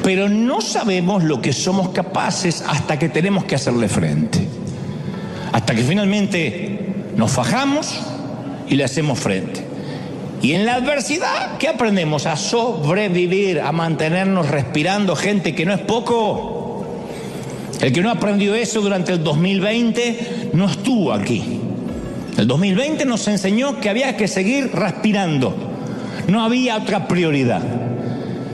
pero no sabemos lo que somos capaces hasta que tenemos que hacerle frente. Hasta que finalmente nos fajamos y le hacemos frente. Y en la adversidad, ¿qué aprendemos? A sobrevivir, a mantenernos respirando, gente, que no es poco. El que no aprendió eso durante el 2020 no estuvo aquí. El 2020 nos enseñó que había que seguir respirando. No había otra prioridad.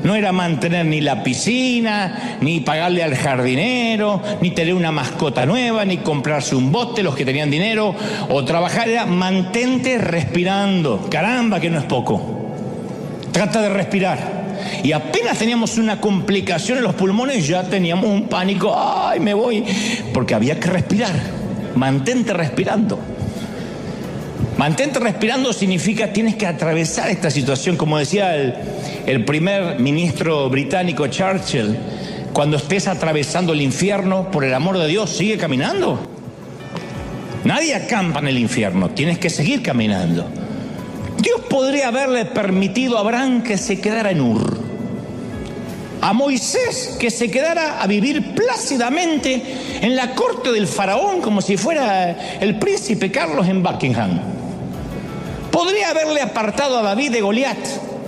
No era mantener ni la piscina, ni pagarle al jardinero, ni tener una mascota nueva, ni comprarse un bote, los que tenían dinero, o trabajar. Era mantente respirando. Caramba, que no es poco. Trata de respirar. Y apenas teníamos una complicación en los pulmones, ya teníamos un pánico. ¡Ay, me voy! Porque había que respirar. Mantente respirando. Mantente respirando significa tienes que atravesar esta situación, como decía el primer ministro británico Churchill, cuando estés atravesando el infierno, por el amor de Dios, sigue caminando. Nadie acampa en el infierno, tienes que seguir caminando. Dios podría haberle permitido a Abraham que se quedara en Ur, a Moisés que se quedara a vivir plácidamente en la corte del faraón como si fuera el príncipe Carlos en Buckingham. Podría haberle apartado a David de Goliat,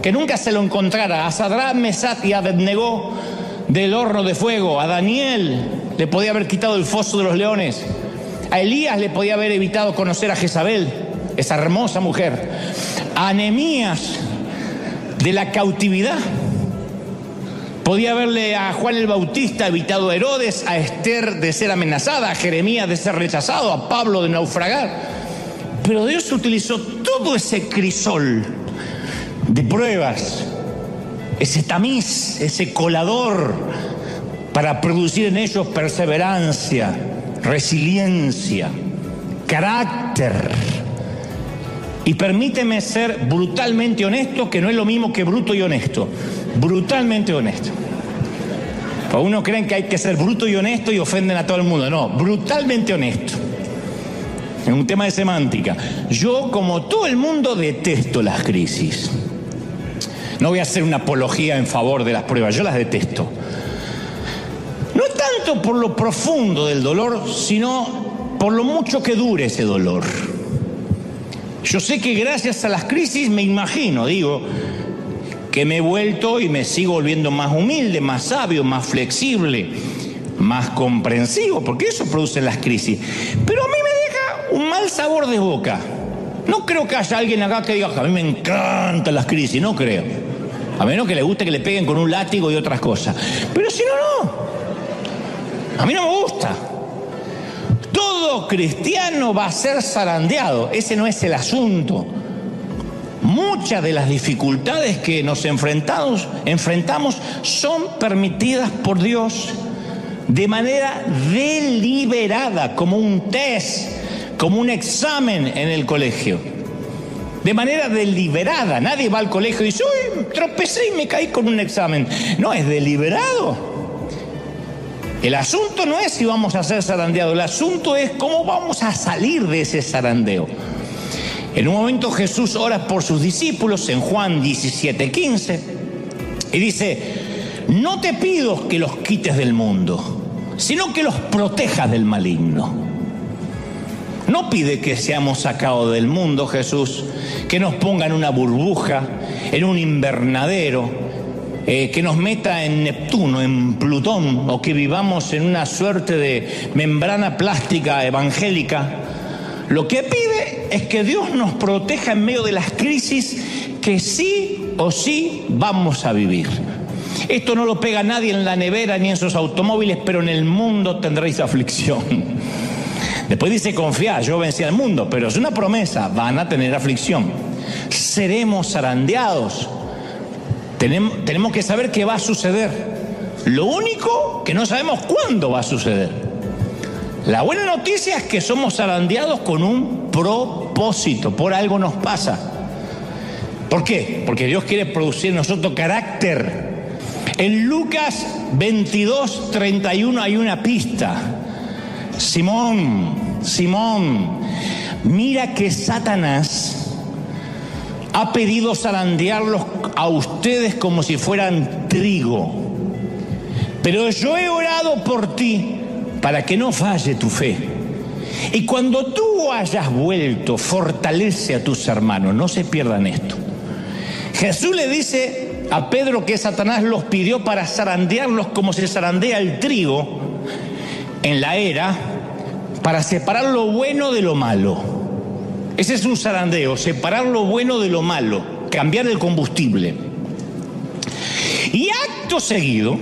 que nunca se lo encontrara, a Sadrach, Mesach y Abednego del horno de fuego, a Daniel le podía haber quitado el foso de los leones, a Elías le podía haber evitado conocer a Jezabel, esa hermosa mujer, a Nehemías de la cautividad, podía haberle a Juan el Bautista evitado a Herodes, a Esther de ser amenazada, a Jeremías de ser rechazado, a Pablo de naufragar. Pero Dios utilizó todo ese crisol de pruebas, ese tamiz, ese colador, para producir en ellos perseverancia, resiliencia, carácter. Y permíteme ser brutalmente honesto, que no es lo mismo que bruto y honesto. Brutalmente honesto. Porque uno cree que hay que ser bruto y honesto y ofenden a todo el mundo. No, brutalmente honesto. Es un tema de semántica. Yo, como todo el mundo, detesto las crisis. No voy a hacer una apología en favor de las pruebas, yo las detesto. No tanto por lo profundo del dolor, sino por lo mucho que dure ese dolor. Yo sé que gracias a las crisis, me imagino, que me he vuelto y me sigo volviendo más humilde, más sabio, más flexible, más comprensivo, porque eso producen las crisis. Pero a mí me deja un mal sabor de boca. No creo que haya alguien acá que diga, a mí me encantan las crisis, no creo. A menos que le guste que le peguen con un látigo y otras cosas. Pero si no, no. A mí no me gusta. Todo cristiano va a ser zarandeado. Ese no es el asunto. Muchas de las dificultades que nos enfrentamos son permitidas por Dios de manera deliberada, como un test, como un examen en el colegio. De manera deliberada. Nadie va al colegio y dice, uy, tropecé y me caí con un examen. No, es deliberado. El asunto no es si vamos a ser zarandeados, el asunto es cómo vamos a salir de ese zarandeo. En un momento Jesús ora por sus discípulos en Juan 17:15 y dice, no te pido que los quites del mundo, sino que los protejas del maligno. No pide que seamos sacados del mundo, Jesús, que nos ponga en una burbuja, en un invernadero, que nos meta en Neptuno, en Plutón, o que vivamos en una suerte de membrana plástica evangélica. Lo que pide es que Dios nos proteja en medio de las crisis que sí o sí vamos a vivir. Esto no lo pega nadie en la nevera ni en sus automóviles, pero en el mundo tendréis aflicción. Después dice, confiad, yo vencí al mundo, pero es una promesa, van a tener aflicción. Seremos zarandeados. Tenemos que saber qué va a suceder. Lo único que no sabemos cuándo va a suceder. La buena noticia es que somos zarandeados con un propósito. Por algo nos pasa. ¿Por qué? Porque Dios quiere producir en nosotros carácter. En Lucas 22:31 hay una pista. Simón, mira que Satanás ha pedido zarandearlos a ustedes como si fueran trigo. Pero yo he orado por ti para que no falle tu fe. Y cuando tú hayas vuelto, fortalece a tus hermanos. No se pierdan esto. Jesús le dice a Pedro que Satanás los pidió para zarandearlos como se zarandea el trigo en la era, para separar lo bueno de lo malo. Ese es un zarandeo, separar lo bueno de lo malo, cambiar el combustible. Y acto seguido,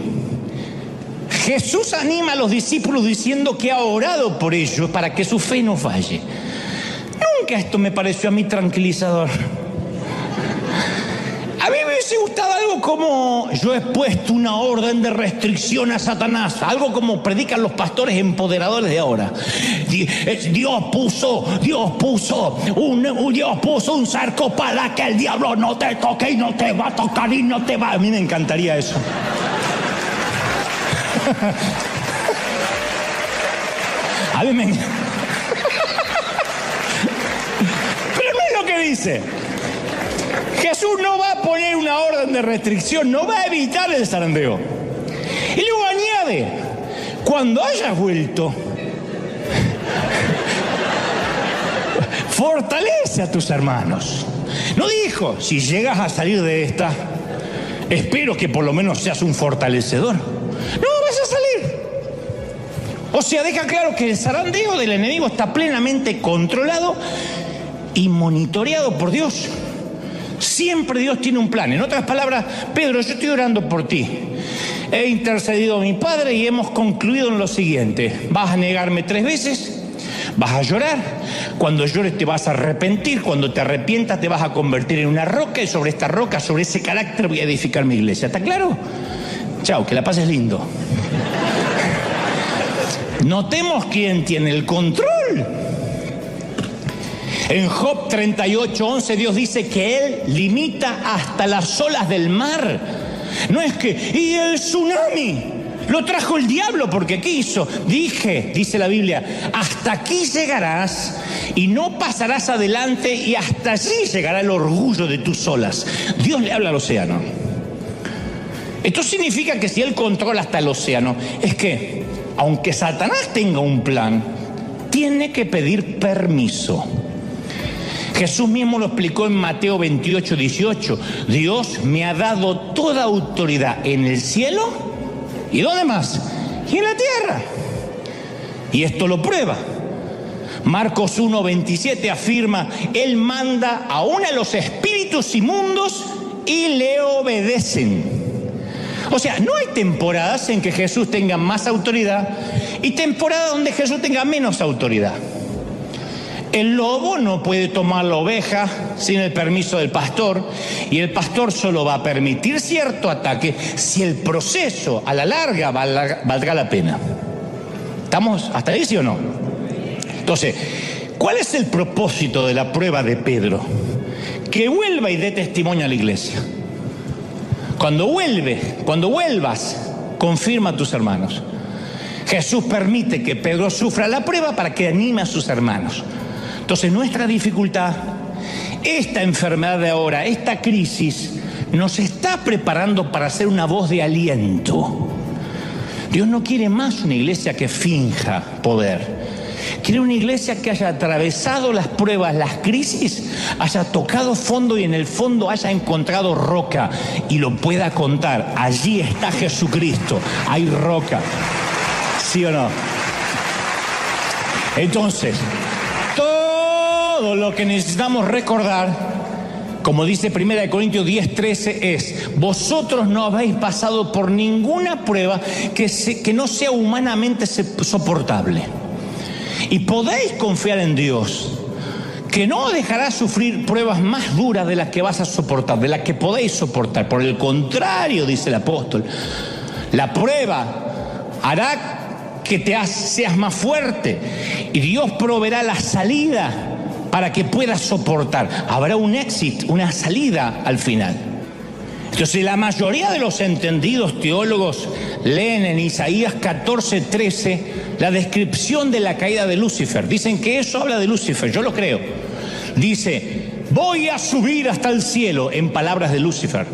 Jesús anima a los discípulos diciendo que ha orado por ellos para que su fe no falle. Nunca esto me pareció a mí tranquilizador. A mí me hubiese gustado algo como: yo he puesto una orden de restricción a Satanás. Algo como predican los pastores empoderadores de ahora. Dios puso un cerco para que el diablo no te toque y no te va a tocar y no te va. A mí me encantaría eso. A mí me... Pero no es lo que dice. Jesús no va a poner una orden de restricción, no va a evitar el zarandeo. Y luego añade: cuando hayas vuelto, fortalece a tus hermanos. No dijo: si llegas a salir de esta, espero que por lo menos seas un fortalecedor. No, vas a salir. O sea, deja claro que el zarandeo del enemigo está plenamente controlado y monitoreado por Dios. Siempre Dios tiene un plan. En otras palabras: Pedro, yo estoy orando por ti. He intercedido a mi Padre y hemos concluido en lo siguiente: vas a negarme 3 veces, vas a llorar, cuando llores te vas a arrepentir, cuando te arrepientas te vas a convertir en una roca, y sobre esta roca, sobre ese carácter voy a edificar mi iglesia. ¿Está claro? Chao, que la pases lindo. Notemos quién tiene el control. En Job 38:11 Dios dice que Él limita hasta las olas del mar. No es que, y el tsunami lo trajo el diablo porque quiso. Dice la Biblia, hasta aquí llegarás y no pasarás adelante, y hasta allí llegará el orgullo de tus olas. Dios le habla al océano. Esto significa que si Él controla hasta el océano, es que, aunque Satanás tenga un plan, tiene que pedir permiso. Jesús mismo lo explicó en Mateo 28:18. Dios me ha dado toda autoridad en el cielo, ¿y dónde más? Y en la tierra. Y esto lo prueba. Marcos 1:27 afirma: Él manda aún a los espíritus inmundos y le obedecen. O sea, no hay temporadas en que Jesús tenga más autoridad y temporadas donde Jesús tenga menos autoridad. El lobo no puede tomar la oveja sin el permiso del pastor, y el pastor solo va a permitir cierto ataque si el proceso a la larga valdrá la pena. ¿Estamos hasta ahí, sí o no? Entonces, ¿cuál es el propósito de la prueba de Pedro? Que vuelva y dé testimonio a la iglesia. Cuando vuelvas, confirma a tus hermanos. Jesús permite que Pedro sufra la prueba para que anime a sus hermanos. Entonces, nuestra dificultad, esta enfermedad de ahora, esta crisis, nos está preparando para ser una voz de aliento. Dios no quiere más una iglesia que finja poder. Quiere una iglesia que haya atravesado las pruebas, las crisis, haya tocado fondo y en el fondo haya encontrado roca y lo pueda contar. Allí está Jesucristo, hay roca. ¿Sí o no? Entonces, todo lo que necesitamos recordar, como dice 1 Corintios 10:13, es: vosotros no habéis pasado por ninguna prueba que no sea humanamente soportable. Y podéis confiar en Dios, que no dejará sufrir pruebas más duras de las que vas a soportar, de las que podéis soportar. Por el contrario, dice el apóstol, la prueba hará que seas más fuerte, y Dios proveerá la salida para que puedas soportar. Habrá un éxito, una salida al final. Entonces, la mayoría de los entendidos teólogos leen en Isaías 14:13 la descripción de la caída de Lucifer. Dicen que eso habla de Lucifer, yo lo creo. Dice: voy a subir hasta el cielo, en palabras de Lucifer.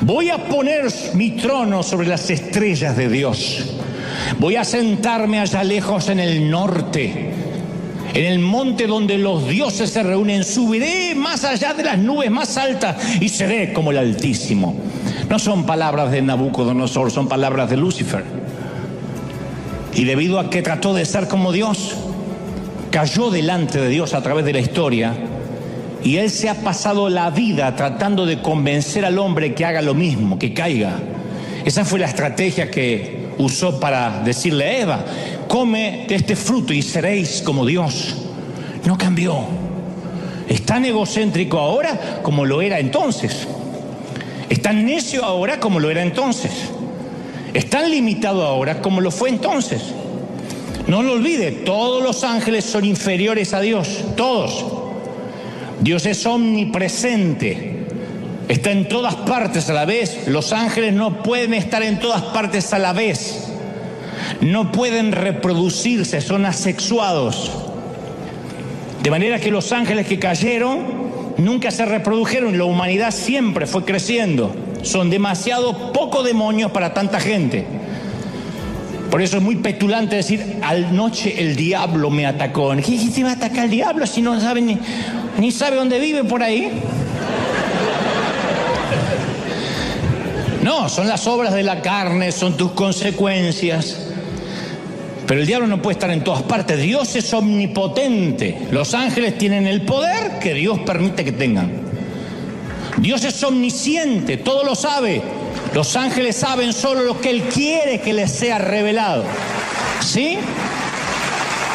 Voy a poner mi trono sobre las estrellas de Dios. Voy a sentarme allá lejos en el norte, en el monte donde los dioses se reúnen. Subiré más allá de las nubes más altas y seré como el Altísimo. No son palabras de Nabucodonosor, son palabras de Lucifer. Y debido a que trató de ser como Dios, cayó delante de Dios a través de la historia. Y él se ha pasado la vida tratando de convencer al hombre que haga lo mismo, que caiga. Esa fue la estrategia que usó para decirle a Eva: come de este fruto y seréis como Dios. No cambió. Es tan egocéntrico ahora como lo era entonces. Es tan necio ahora como lo era entonces. Es tan limitado ahora como lo fue entonces. No lo olvide, todos los ángeles son inferiores a Dios, todos. Dios es omnipresente, está en todas partes a la vez. Los ángeles no pueden estar en todas partes a la vez. No pueden reproducirse, son asexuados. De manera que los ángeles que cayeron nunca se reprodujeron. La humanidad siempre fue creciendo. Son demasiado pocos demonios para tanta gente. Por eso es muy petulante decir: anoche el diablo me atacó. ¿Qué te va a atacar el diablo si no sabe ni sabe dónde vive por ahí? No, son las obras de la carne, son tus consecuencias. Pero el diablo no puede estar en todas partes. Dios es omnipotente. Los ángeles tienen el poder que Dios permite que tengan. Dios es omnisciente, todo lo sabe. Los ángeles saben solo lo que Él quiere que les sea revelado. ¿Sí?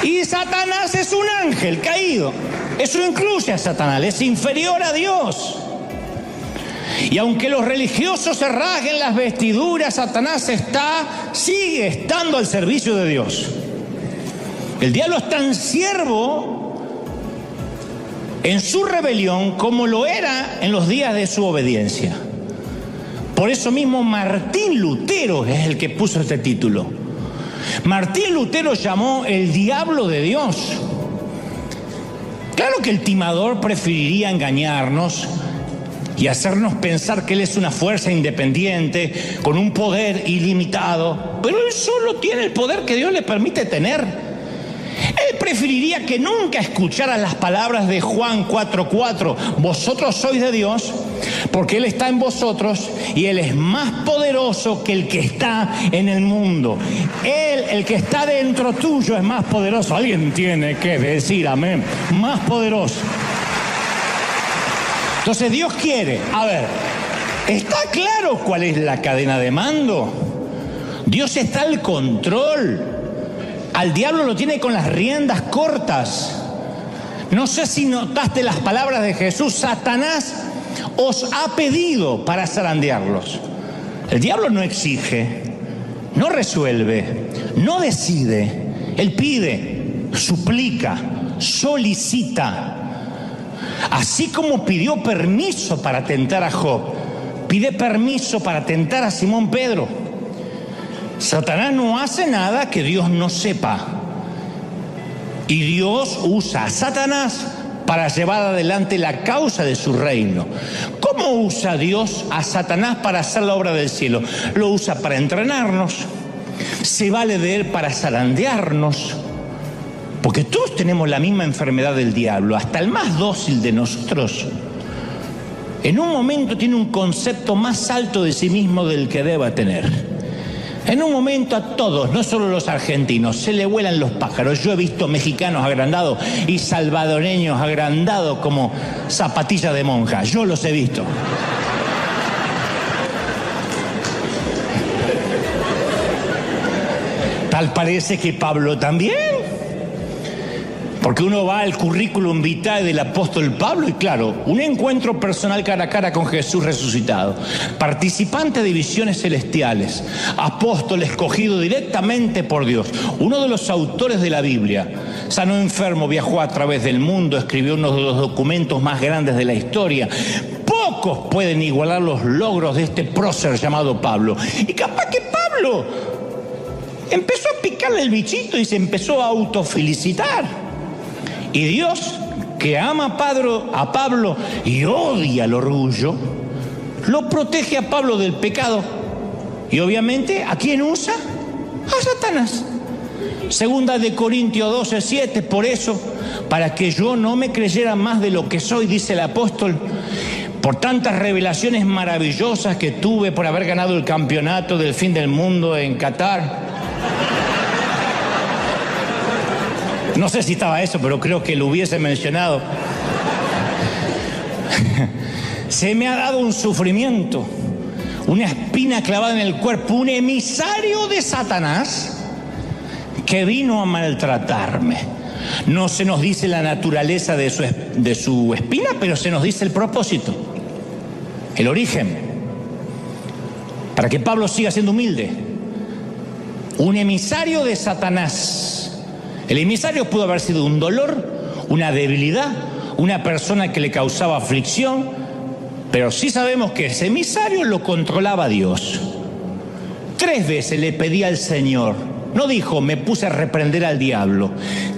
Y Satanás es un ángel caído. Eso incluye a Satanás, es inferior a Dios. Y aunque los religiosos se rasguen las vestiduras, Satanás sigue estando al servicio de Dios. El diablo es tan siervo en su rebelión como lo era en los días de su obediencia. Por eso mismo Martín Lutero es el que puso este título. Martín Lutero llamó el diablo de Dios. Claro que el timador preferiría engañarnos y hacernos pensar que él es una fuerza independiente, con un poder ilimitado, pero él solo tiene el poder que Dios le permite tener. Él preferiría que nunca escuchara las palabras de Juan 4:4, vosotros sois de Dios, porque Él está en vosotros y Él es más poderoso que el que está en el mundo. Él, el que está dentro tuyo, es más poderoso. Alguien tiene que decir amén. Más poderoso. Entonces Dios quiere, ¿está claro cuál es la cadena de mando? Dios está al control. Al diablo lo tiene con las riendas cortas. No sé si notaste las palabras de Jesús: Satanás os ha pedido para zarandearlos. El diablo no exige, no resuelve, no decide. Él pide, suplica, solicita. Así como pidió permiso para tentar a Job, pide permiso para tentar a Simón Pedro. Satanás no hace nada que Dios no sepa. Y Dios usa a Satanás para llevar adelante la causa de su reino. ¿Cómo usa Dios a Satanás para hacer la obra del cielo? Lo usa para entrenarnos. Se vale de él para zarandearnos. Porque todos tenemos la misma enfermedad del diablo. Hasta el más dócil de nosotros, en un momento tiene un concepto más alto de sí mismo del que deba tener. En un momento a todos, no solo los argentinos, se le vuelan los pájaros. Yo he visto mexicanos agrandados y salvadoreños agrandados como zapatillas de monja. Yo los he visto. Tal parece que Pablo también. Porque uno va al currículum vitae del apóstol Pablo y claro, un encuentro personal cara a cara con Jesús resucitado, participante de visiones celestiales, apóstol escogido directamente por Dios, uno de los autores de la Biblia, sanó enfermo, viajó a través del mundo, escribió uno de los documentos más grandes de la historia. Pocos pueden igualar los logros de este prócer llamado Pablo. Y capaz que Pablo empezó a picarle el bichito y se empezó a autofelicitar. Y Dios, que ama a Pablo y odia el orgullo, lo protege a Pablo del pecado. Y obviamente, ¿a quién usa? A Satanás. Segunda de Corintios 12:7, por eso, para que yo no me creyera más de lo que soy, dice el apóstol, por tantas revelaciones maravillosas que tuve por haber ganado el campeonato del fin del mundo en Qatar. No sé si estaba eso, pero creo que lo hubiese mencionado. Se me ha dado un sufrimiento, una espina clavada en el cuerpo, un emisario de Satanás que vino a maltratarme. No se nos dice la naturaleza de su espina, pero se nos dice el propósito, el origen, para que Pablo siga siendo humilde. Un emisario de Satanás. El emisario pudo haber sido un dolor, una debilidad, una persona que le causaba aflicción, pero sí sabemos que ese emisario lo controlaba Dios. 3 veces le pedía al Señor. No dijo, me puse a reprender al diablo.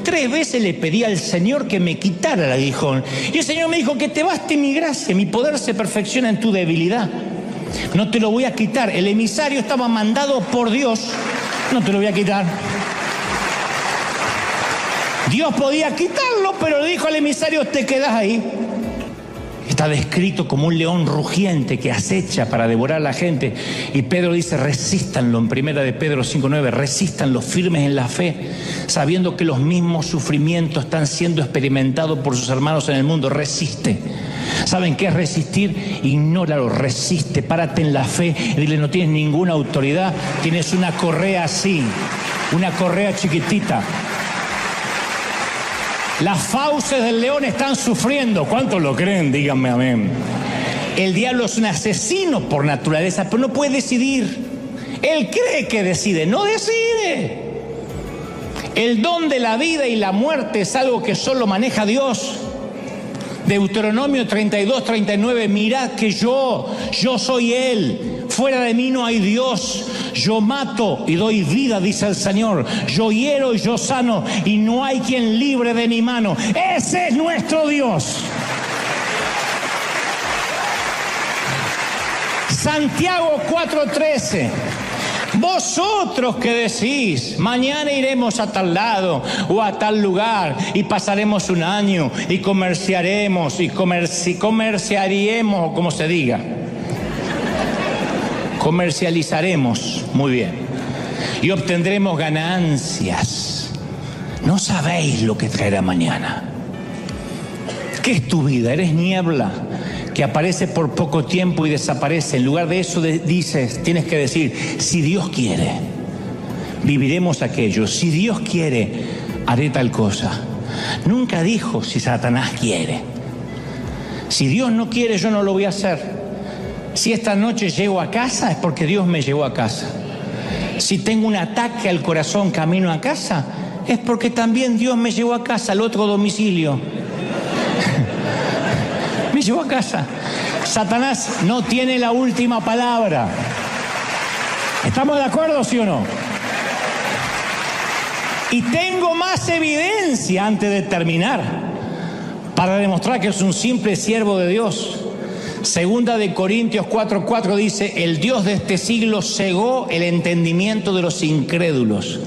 3 veces le pedí al Señor que me quitara el aguijón. Y el Señor me dijo, que te baste mi gracia, mi poder se perfecciona en tu debilidad. No te lo voy a quitar. El emisario estaba mandado por Dios. No te lo voy a quitar. Dios podía quitarlo, pero le dijo al emisario, te quedas ahí. Está descrito como un león rugiente que acecha para devorar a la gente. Y Pedro dice, resístanlo, en 1 de Pedro 5:9, resístanlo, firmes en la fe, sabiendo que los mismos sufrimientos están siendo experimentados por sus hermanos en el mundo. Resiste. ¿Saben qué es resistir? Ignóralo, resiste, párate en la fe y dile, no tienes ninguna autoridad, tienes una correa así, una correa chiquitita. Las fauces del león están sufriendo. ¿Cuántos lo creen? Díganme amén. El diablo es un asesino por naturaleza, pero no puede decidir. Él cree que decide, no decide. El don de la vida y la muerte es algo que solo maneja Dios. Deuteronomio 32:39, mirad que yo soy Él. Fuera de mí no hay Dios. Yo mato y doy vida, dice el Señor. Yo hiero y yo sano, y no hay quien libre de mi mano. Ese es nuestro Dios. Santiago 4:13. Vosotros que decís, mañana iremos a tal lado o a tal lugar y pasaremos un año y comerciaremos y comerciaríamos, o como se diga. Comercializaremos, muy bien, y obtendremos ganancias. No sabéis lo que traerá mañana. ¿Qué es tu vida? ¿Eres niebla que aparece por poco tiempo y desaparece? En lugar de eso tienes que decir, si Dios quiere, viviremos aquello. Si Dios quiere, haré tal cosa. Nunca dijo, si Satanás quiere. Si Dios no quiere, yo no lo voy a hacer. Si esta noche llego a casa, es porque Dios me llevó a casa. Si tengo un ataque al corazón camino a casa, es porque también Dios me llevó a casa, al otro domicilio. Me llevó a casa. Satanás no tiene la última palabra. ¿Estamos de acuerdo, sí o no? Y tengo más evidencia antes de terminar para demostrar que es un simple siervo de Dios. Segunda de Corintios 4:4 dice, el Dios de este siglo cegó el entendimiento de los incrédulos.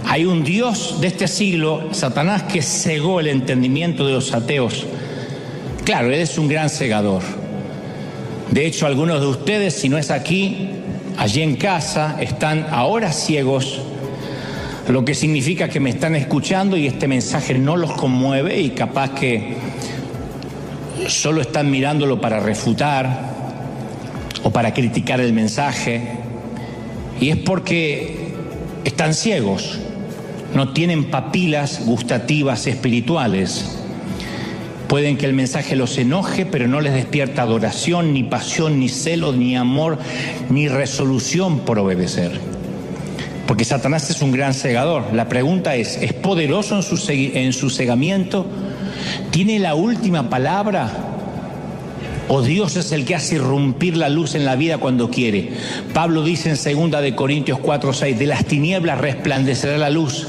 Hay un Dios de este siglo, Satanás, que cegó el entendimiento de los ateos. Claro, él es un gran cegador. De hecho, algunos de ustedes, si no es aquí, allí en casa, están ahora ciegos, lo que significa que me están escuchando y este mensaje no los conmueve y capaz que solo están mirándolo para refutar o para criticar el mensaje, y es porque están ciegos, no tienen papilas gustativas espirituales. Pueden que el mensaje los enoje, pero no les despierta adoración, ni pasión, ni celo, ni amor, ni resolución por obedecer. Porque Satanás es un gran cegador. La pregunta ¿es poderoso en su cegamiento? ¿Tiene la última palabra? ¿O Dios es el que hace irrumpir la luz en la vida cuando quiere? Pablo dice en 2 de Corintios 4:6, de las tinieblas resplandecerá la luz.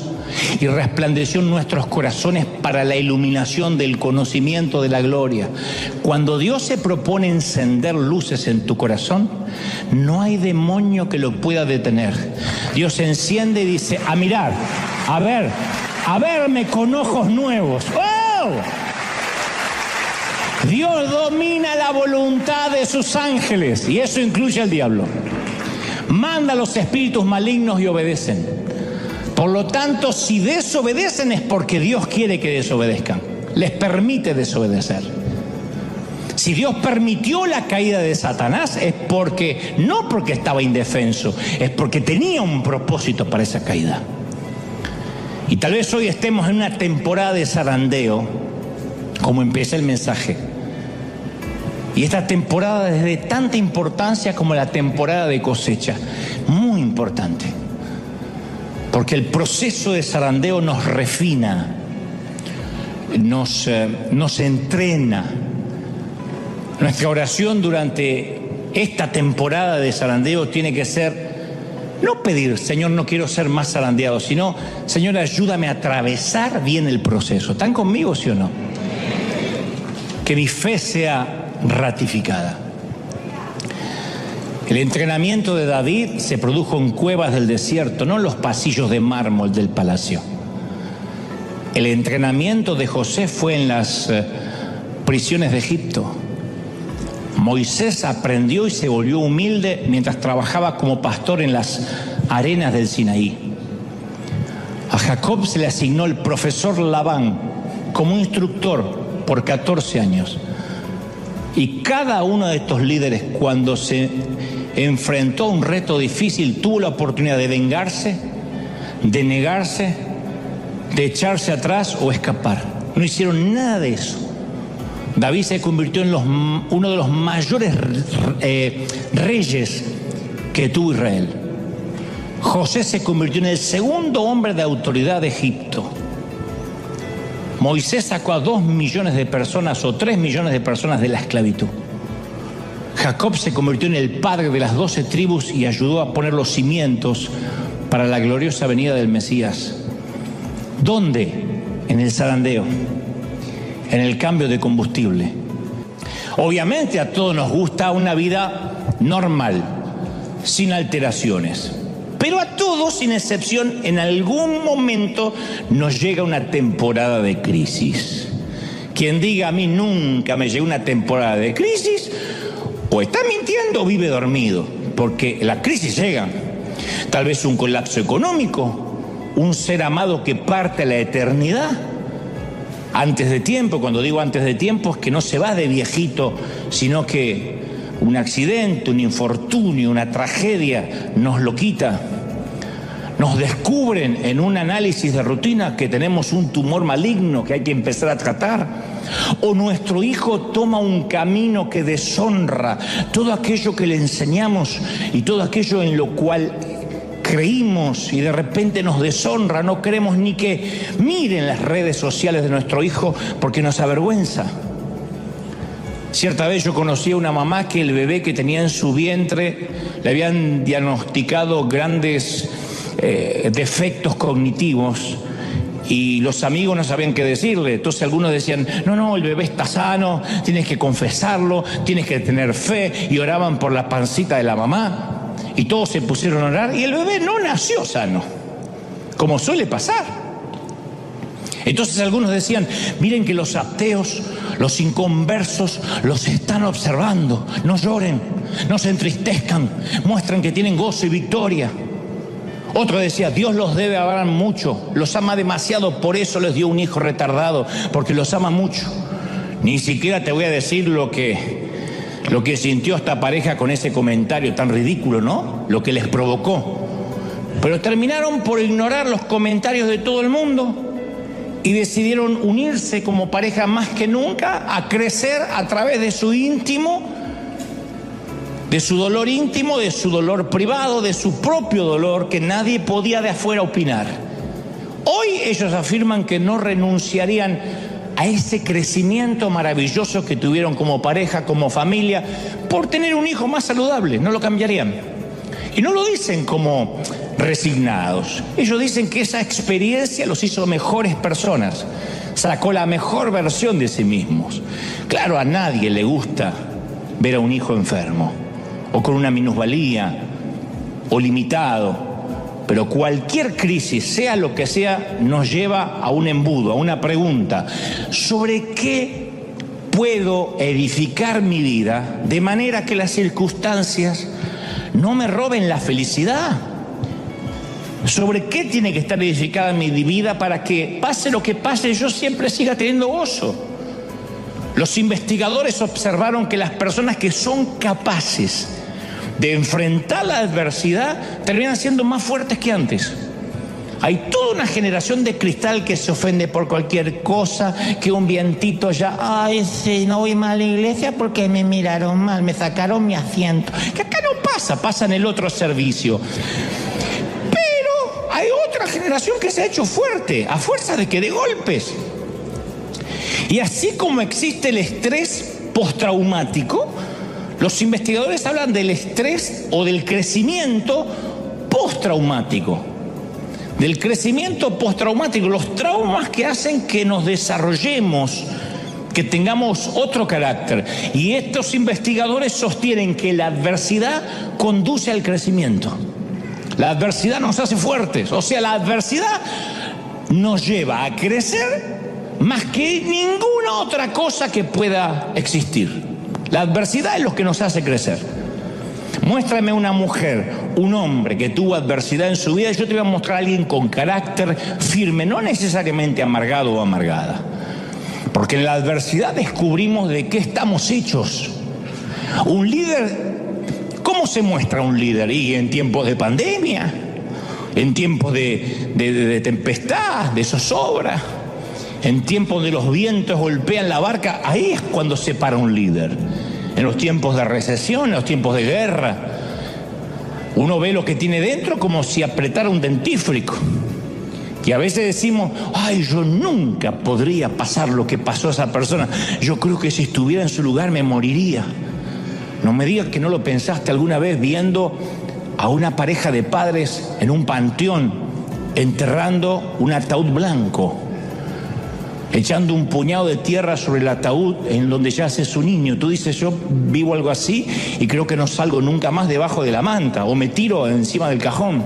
y resplandeció en nuestros corazones para la iluminación del conocimiento de la gloria. Cuando Dios se propone encender luces en tu corazón, no hay demonio que lo pueda detener. Dios enciende y dice: a mirar, a verme con ojos nuevos. ¡Oh! Dios domina la voluntad de sus ángeles, y eso incluye al diablo. Manda a los espíritus malignos y obedecen. Por lo tanto, si desobedecen es porque Dios quiere que desobedezcan. Les permite desobedecer. Si Dios permitió la caída de Satanás es porque, no porque estaba indefenso, es porque tenía un propósito para esa caída. Y tal vez hoy estemos en una temporada de zarandeo, como empieza el mensaje. Y esta temporada es de tanta importancia como la temporada de cosecha. Muy importante. Porque el proceso de zarandeo nos refina, nos entrena. Nuestra oración durante esta temporada de zarandeo tiene que ser, no pedir: Señor, no quiero ser más zarandeado, sino: Señor, ayúdame a atravesar bien el proceso. ¿Están conmigo, sí o no? Que mi fe sea ratificada. El entrenamiento de David se produjo en cuevas del desierto, no en los pasillos de mármol del palacio. El entrenamiento de José fue en las prisiones de Egipto. Moisés aprendió y se volvió humilde mientras trabajaba como pastor en las arenas del Sinaí. A Jacob se le asignó el profesor Labán como instructor por 14 años. Y cada uno de estos líderes, cuando se enfrentó a un reto difícil, tuvo la oportunidad de vengarse, de negarse, de echarse atrás o escapar. No hicieron nada de eso. David se convirtió en uno de los mayores reyes que tuvo Israel. José se convirtió en el segundo hombre de autoridad de Egipto. Moisés sacó a 2 millones de personas o 3 millones de personas de la esclavitud. Jacob se convirtió en el padre de las 12 tribus y ayudó a poner los cimientos para la gloriosa venida del Mesías. ¿Dónde? En el zarandeo, en el cambio de combustible. Obviamente a todos nos gusta una vida normal, sin alteraciones. Pero a todos, sin excepción, en algún momento nos llega una temporada de crisis. Quien diga: a mí nunca me llegó una temporada de crisis, o está mintiendo o vive dormido, porque la crisis llega. Tal vez un colapso económico, un ser amado que parte a la eternidad antes de tiempo. Cuando digo antes de tiempo es que no se va de viejito, sino que un accidente, un infortunio, una tragedia nos lo quita. Nos descubren en un análisis de rutina que tenemos un tumor maligno que hay que empezar a tratar. O nuestro hijo toma un camino que deshonra todo aquello que le enseñamos y todo aquello en lo cual creímos, y de repente nos deshonra. No queremos ni que miren las redes sociales de nuestro hijo porque nos avergüenza. Cierta vez yo conocí a una mamá que el bebé que tenía en su vientre le habían diagnosticado grandes defectos cognitivos y los amigos no sabían qué decirle. Entonces algunos decían: no, el bebé está sano, tienes que confesarlo, tienes que tener fe, y oraban por la pancita de la mamá y todos se pusieron a orar y el bebé no nació sano, como suele pasar. Entonces algunos decían: miren que los ateos, los inconversos los están observando, no lloren, no se entristezcan, muestran que tienen gozo y victoria. Otro decía: Dios los debe amar mucho, los ama demasiado, por eso les dio un hijo retardado, porque los ama mucho. Ni siquiera te voy a decir lo que sintió esta pareja con ese comentario tan ridículo, ¿no? Lo que les provocó. Pero terminaron por ignorar los comentarios de todo el mundo y decidieron unirse como pareja más que nunca, a crecer a través de su íntimo, de su dolor íntimo, de su dolor privado, de su propio dolor que nadie podía de afuera opinar. Hoy ellos afirman que no renunciarían a ese crecimiento maravilloso que tuvieron como pareja, como familia, por tener un hijo más saludable, no lo cambiarían. Y no lo dicen como resignados. Ellos dicen que esa experiencia los hizo mejores personas. Sacó la mejor versión de sí mismos. Claro, a nadie le gusta ver a un hijo enfermo, o con una minusvalía, o limitado. Pero cualquier crisis, sea lo que sea, nos lleva a un embudo, a una pregunta. ¿Sobre qué puedo edificar mi vida de manera que las circunstancias no me roben la felicidad? ¿Sobre qué tiene que estar edificada mi vida para que pase lo que pase, yo siempre siga teniendo gozo? Los investigadores observaron que las personas que son capaces de enfrentar la adversidad terminan siendo más fuertes que antes. Hay toda una generación de cristal que se ofende por cualquier cosa, que un vientito ya, ay, sí, no voy más a la iglesia porque me miraron mal, me sacaron mi asiento. Que acá no pasa, pasa en el otro servicio. Pero hay otra generación que se ha hecho fuerte, a fuerza de que de golpes. Y así como existe el estrés postraumático, los investigadores hablan del estrés o del crecimiento postraumático. Del crecimiento postraumático, los traumas que hacen que nos desarrollemos, que tengamos otro carácter. Y estos investigadores sostienen que la adversidad conduce al crecimiento. La adversidad nos hace fuertes, o sea, la adversidad nos lleva a crecer más que ninguna otra cosa que pueda existir. La adversidad es lo que nos hace crecer. Muéstrame una mujer, un hombre que tuvo adversidad en su vida y yo te voy a mostrar a alguien con carácter firme, no necesariamente amargado o amargada. Porque en la adversidad descubrimos de qué estamos hechos. Un líder, ¿cómo se muestra un líder? Y en tiempos de pandemia, en tiempos de tempestad, de zozobra, en tiempos de los vientos golpean la barca, ahí es cuando se para un líder. En los tiempos de recesión, en los tiempos de guerra, uno ve lo que tiene dentro como si apretara un dentífrico. Y a veces decimos, ay, yo nunca podría pasar lo que pasó a esa persona. Yo creo que si estuviera en su lugar me moriría. No me digas que no lo pensaste alguna vez viendo a una pareja de padres en un panteón enterrando un ataúd blanco, echando un puñado de tierra sobre el ataúd en donde yace su niño. Tú dices, yo vivo algo así y creo que no salgo nunca más debajo de la manta o me tiro encima del cajón.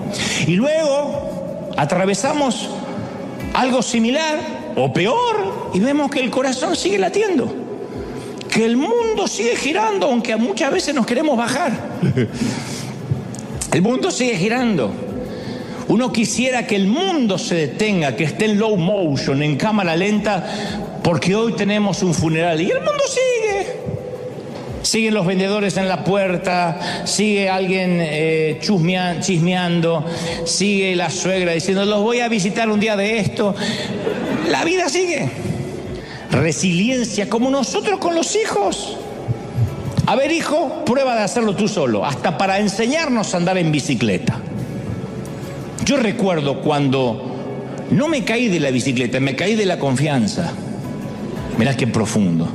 Y luego atravesamos algo similar o peor y vemos que el corazón sigue latiendo, que el mundo sigue girando, aunque muchas veces nos queremos bajar. El mundo sigue girando. Uno quisiera que el mundo se detenga, que esté en low motion, en cámara lenta, porque hoy tenemos un funeral. Y el mundo sigue. Siguen los vendedores en la puerta, sigue alguien chismeando, sigue la suegra diciendo, los voy a visitar un día de esto. La vida sigue. Resiliencia, como nosotros con los hijos. A ver, hijo, prueba de hacerlo tú solo, hasta para enseñarnos a andar en bicicleta. Yo recuerdo cuando no me caí de la bicicleta, me caí de la confianza. Mirá qué profundo.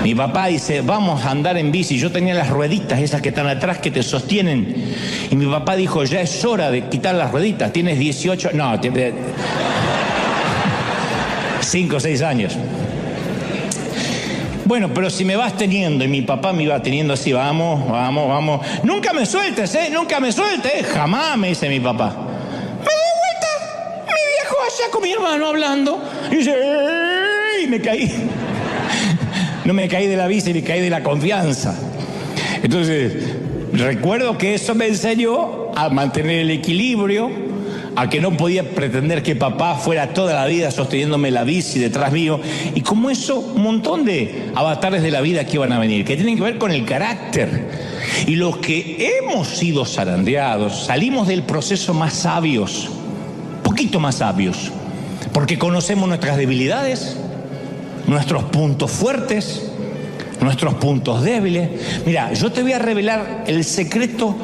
Mi papá dice, vamos a andar en bici. Yo tenía las rueditas esas que están atrás que te sostienen. Y mi papá dijo, ya es hora de quitar las rueditas. Tienes 18... No, 5 o 6 años. Bueno, pero si me vas teniendo, y mi papá me iba teniendo así, vamos, vamos, vamos. Nunca me sueltes, nunca me sueltes, jamás, me dice mi papá. Me doy vuelta, mi viejo allá con mi hermano hablando, y dice, ¡ey! Y me caí. No me caí de la bici, me caí de la confianza. Entonces, recuerdo que eso me enseñó a mantener el equilibrio, a que no podía pretender que papá fuera toda la vida sosteniéndome la bici detrás mío, y como eso, un montón de avatares de la vida que iban a venir, que tienen que ver con el carácter. Y los que hemos sido zarandeados, salimos del proceso más sabios, poquito más sabios, porque conocemos nuestras debilidades, nuestros puntos fuertes, nuestros puntos débiles. Mira, yo te voy a revelar el secreto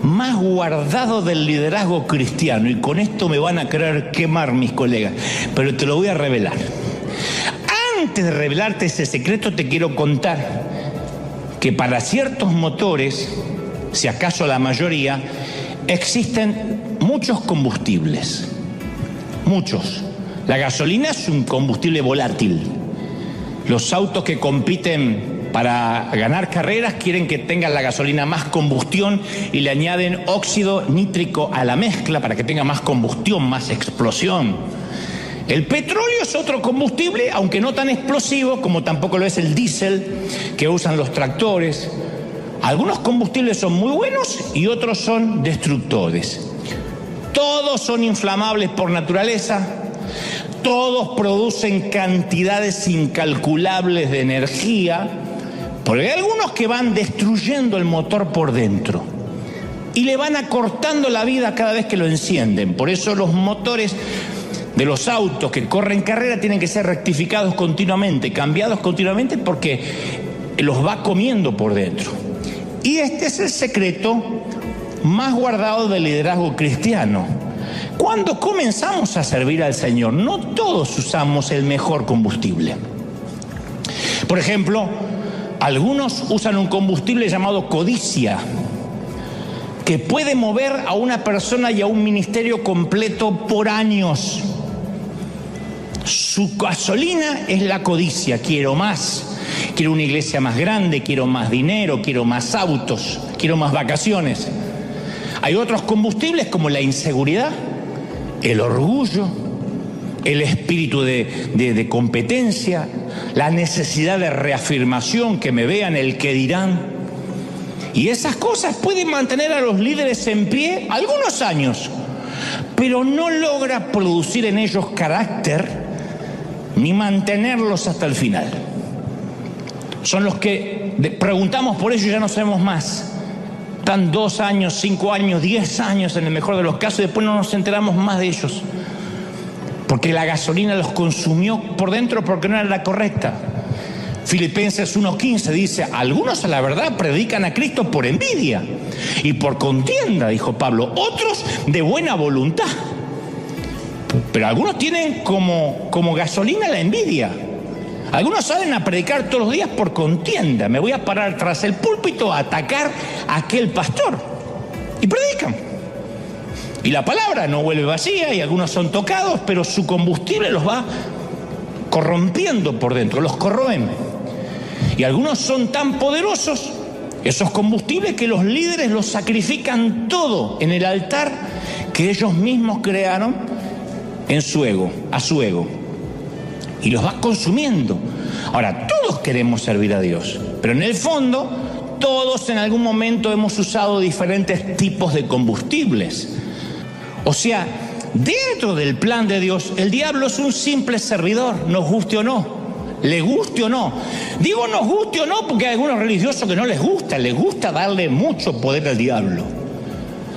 más guardado del liderazgo cristiano, y con esto me van a querer quemar mis colegas, pero te lo voy a revelar. Antes de revelarte ese secreto, te quiero contar que para ciertos motores si acaso la mayoría, existen muchos combustibles. Muchos. La gasolina es un combustible volátil. Los autos que compiten para ganar carreras quieren que tengan la gasolina más combustión y le añaden óxido nítrico a la mezcla para que tenga más combustión, más explosión. El petróleo es otro combustible, aunque no tan explosivo como tampoco lo es el diésel que usan los tractores. Algunos combustibles son muy buenos y otros son destructores. Todos son inflamables por naturaleza, todos producen cantidades incalculables de energía, porque hay algunos que van destruyendo el motor por dentro y le van acortando la vida cada vez que lo encienden. Por eso los motores de los autos que corren carrera tienen que ser rectificados continuamente, cambiados continuamente, porque los va comiendo por dentro. Y este es el secreto más guardado del liderazgo cristiano. Cuando comenzamos a servir al Señor, no todos usamos el mejor combustible. Por ejemplo, algunos usan un combustible llamado codicia, que puede mover a una persona y a un ministerio completo por años. Su gasolina es la codicia. Quiero más, quiero una iglesia más grande, quiero más dinero, quiero más autos, quiero más vacaciones. Hay otros combustibles como la inseguridad, el orgullo, el espíritu de competencia, la necesidad de reafirmación, que me vean, el que dirán. Y esas cosas pueden mantener a los líderes en pie algunos años, pero no logra producir en ellos carácter ni mantenerlos hasta el final. Son los que preguntamos por ellos y ya no sabemos más. Están 2 años, 5 años, 10 años en el mejor de los casos y después no nos enteramos más de ellos. Porque la gasolina los consumió por dentro porque no era la correcta. Filipenses 1:15 dice, algunos a la verdad predican a Cristo por envidia y por contienda, dijo Pablo, otros de buena voluntad. Pero algunos tienen como gasolina la envidia. Algunos salen a predicar todos los días por contienda. Me voy a parar tras el púlpito a atacar a aquel pastor. Y predican. Y la palabra no vuelve vacía y algunos son tocados, pero su combustible los va corrompiendo por dentro, los corroen. Y algunos son tan poderosos, esos combustibles, que los líderes los sacrifican todo en el altar que ellos mismos crearon en su ego, a su ego. Y los va consumiendo. Ahora, todos queremos servir a Dios, pero en el fondo, todos en algún momento hemos usado diferentes tipos de combustibles. O sea, dentro del plan de Dios, el diablo es un simple servidor, nos guste o no, le guste o no. Digo nos guste o no porque hay algunos religiosos que no les gusta darle mucho poder al diablo.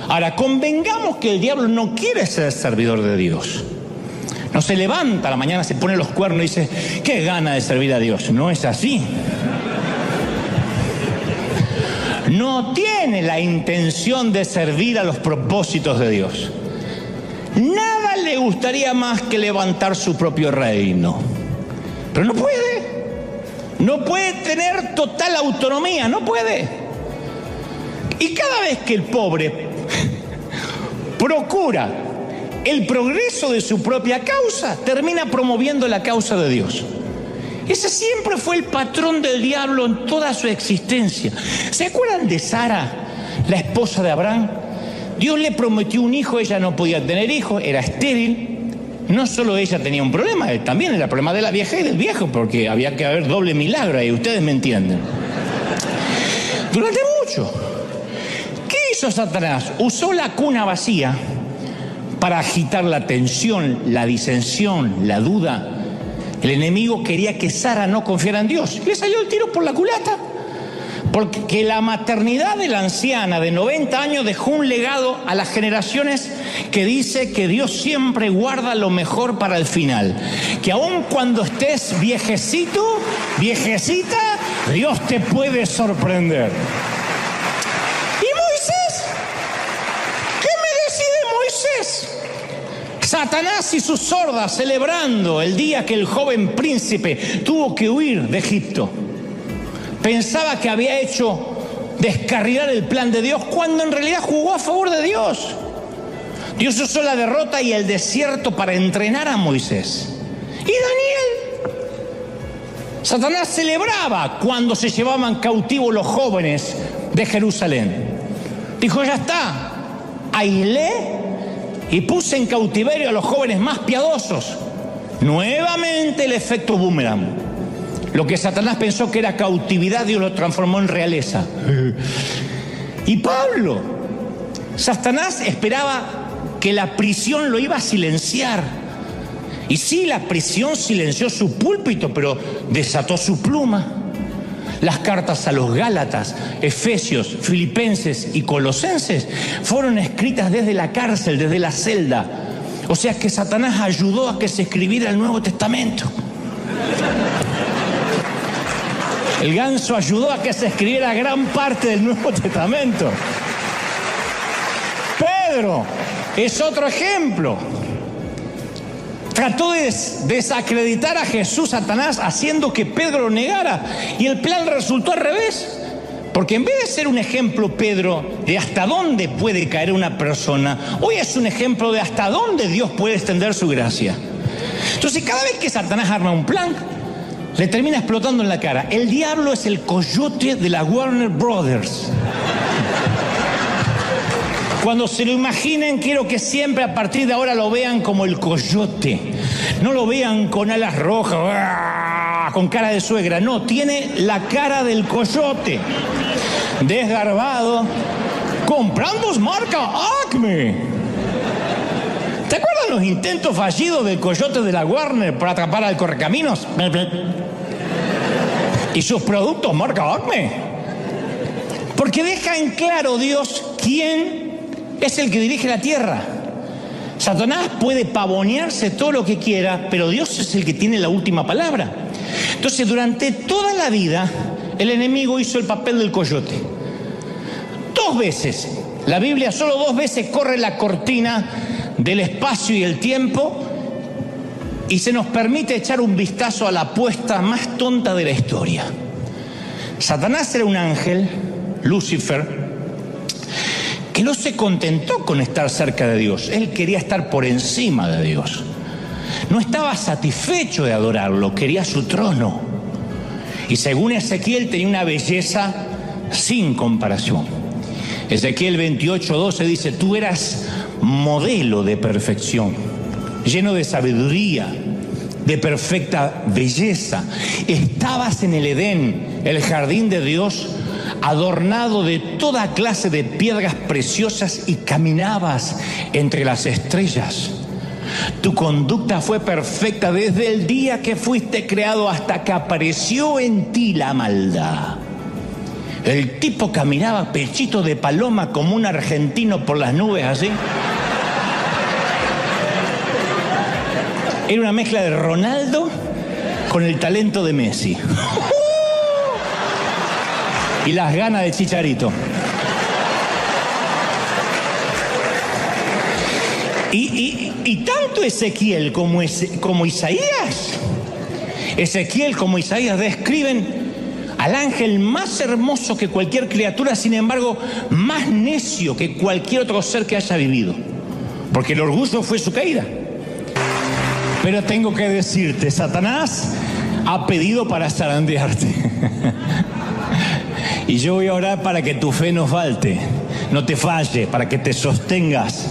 Ahora, convengamos que el diablo no quiere ser servidor de Dios. No se levanta a la mañana, se pone los cuernos y dice, qué gana de servir a Dios. No es así. No tiene la intención de servir a los propósitos de Dios. Nada le gustaría más que levantar su propio reino. Pero no puede. No puede tener total autonomía, no puede. Y cada vez que el pobre procura el progreso de su propia causa, termina promoviendo la causa de Dios. Ese siempre fue el patrón del diablo en toda su existencia. ¿Se acuerdan de Sara, la esposa de Abraham? Dios le prometió un hijo, ella no podía tener hijos, era estéril. No solo ella tenía un problema, también era el problema de la vieja y del viejo, porque había que haber doble milagro ahí, ustedes me entienden. Durante mucho. ¿Qué hizo Satanás? Usó la cuna vacía para agitar la tensión, la disensión, la duda. El enemigo quería que Sara no confiara en Dios. Le salió el tiro por la culata. Porque la maternidad de la anciana de 90 años dejó un legado a las generaciones que dice que Dios siempre guarda lo mejor para el final. Que aun cuando estés viejecito, viejecita, Dios te puede sorprender. Satanás y sus hordas celebrando el día que el joven príncipe tuvo que huir de Egipto. Pensaba que había hecho descarrilar el plan de Dios cuando en realidad jugó a favor de Dios. Dios usó la derrota y el desierto para entrenar a Moisés. Y Daniel. Satanás celebraba cuando se llevaban cautivos los jóvenes de Jerusalén. Dijo, ya está, aislé y puse en cautiverio a los jóvenes más piadosos. Nuevamente el efecto boomerang. Lo que Satanás pensó que era cautividad, Dios lo transformó en realeza. Y Pablo, Satanás esperaba que la prisión lo iba a silenciar. Y sí, la prisión silenció su púlpito, pero desató su pluma. Las cartas a los Gálatas, Efesios, Filipenses y Colosenses fueron escritas desde la cárcel, desde la celda. O sea que Satanás ayudó a que se escribiera el Nuevo Testamento. El ganso ayudó a que se escribiera gran parte del Nuevo Testamento. Pedro es otro ejemplo. Trató de desacreditar a Jesús, Satanás, haciendo que Pedro lo negara. Y el plan resultó al revés. Porque en vez de ser un ejemplo, Pedro, de hasta dónde puede caer una persona, hoy es un ejemplo de hasta dónde Dios puede extender su gracia. Entonces, cada vez que Satanás arma un plan, le termina explotando en la cara. El diablo es el coyote de la Warner Brothers. Cuando se lo imaginen, quiero que siempre a partir de ahora lo vean como el coyote. No lo vean con alas rojas, con cara de suegra. No, tiene la cara del coyote. Desgarbado, comprando marca Acme. ¿Te acuerdas los intentos fallidos del coyote de la Warner para atrapar al correcaminos? Y sus productos marca Acme. Porque deja en claro Dios quién es el que dirige la tierra. Satanás puede pavonearse todo lo que quiera, pero Dios es el que tiene la última palabra. Entonces, durante toda la vida, el enemigo hizo el papel del coyote. 2 veces, la Biblia solo 2 veces corre la cortina del espacio y el tiempo y se nos permite echar un vistazo a la apuesta más tonta de la historia. Satanás era un ángel, Lucifer, que no se contentó con estar cerca de Dios. Él quería estar por encima de Dios. No estaba satisfecho de adorarlo, quería su trono. Y según Ezequiel tenía una belleza sin comparación. Ezequiel 28:12 dice, tú eras modelo de perfección, lleno de sabiduría, de perfecta belleza. Estabas en el Edén, el jardín de Dios, adornado de toda clase de piedras preciosas y caminabas entre las estrellas. Tu conducta fue perfecta desde el día que fuiste creado hasta que apareció en ti la maldad. El tipo caminaba pechito de paloma como un argentino por las nubes así. Era una mezcla de Ronaldo con el talento de Messi. Y las ganas de Chicharito. Y tanto Ezequiel como Isaías, describen al ángel más hermoso que cualquier criatura, sin embargo, más necio que cualquier otro ser que haya vivido. Porque el orgullo fue su caída. Pero tengo que decirte, Satanás ha pedido para zarandearte. Y yo voy a orar para que tu fe no falte, no te falle, para que te sostengas,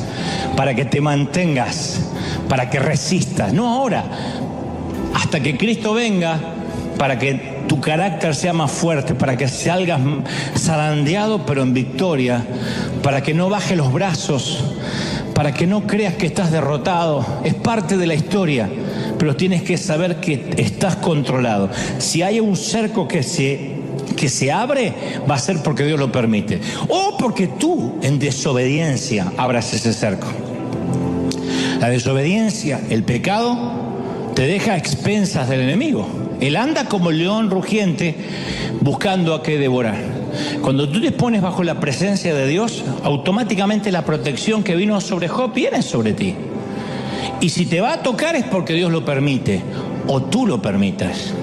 para que te mantengas, para que resistas. No ahora, hasta que Cristo venga, para que tu carácter sea más fuerte, para que salgas zarandeado pero en victoria, para que no bajes los brazos, para que no creas que estás derrotado. Es parte de la historia, pero tienes que saber que estás controlado. Si hay un cerco que se abre, va a ser porque Dios lo permite, o porque tú en desobediencia abras ese cerco. La desobediencia, el pecado, te deja a expensas del enemigo. Él anda como el león rugiente buscando a qué devorar. Cuando tú te pones bajo la presencia de Dios, automáticamente la protección que vino sobre Job viene sobre ti. Y si te va a tocar es porque Dios lo permite, o tú lo permitas.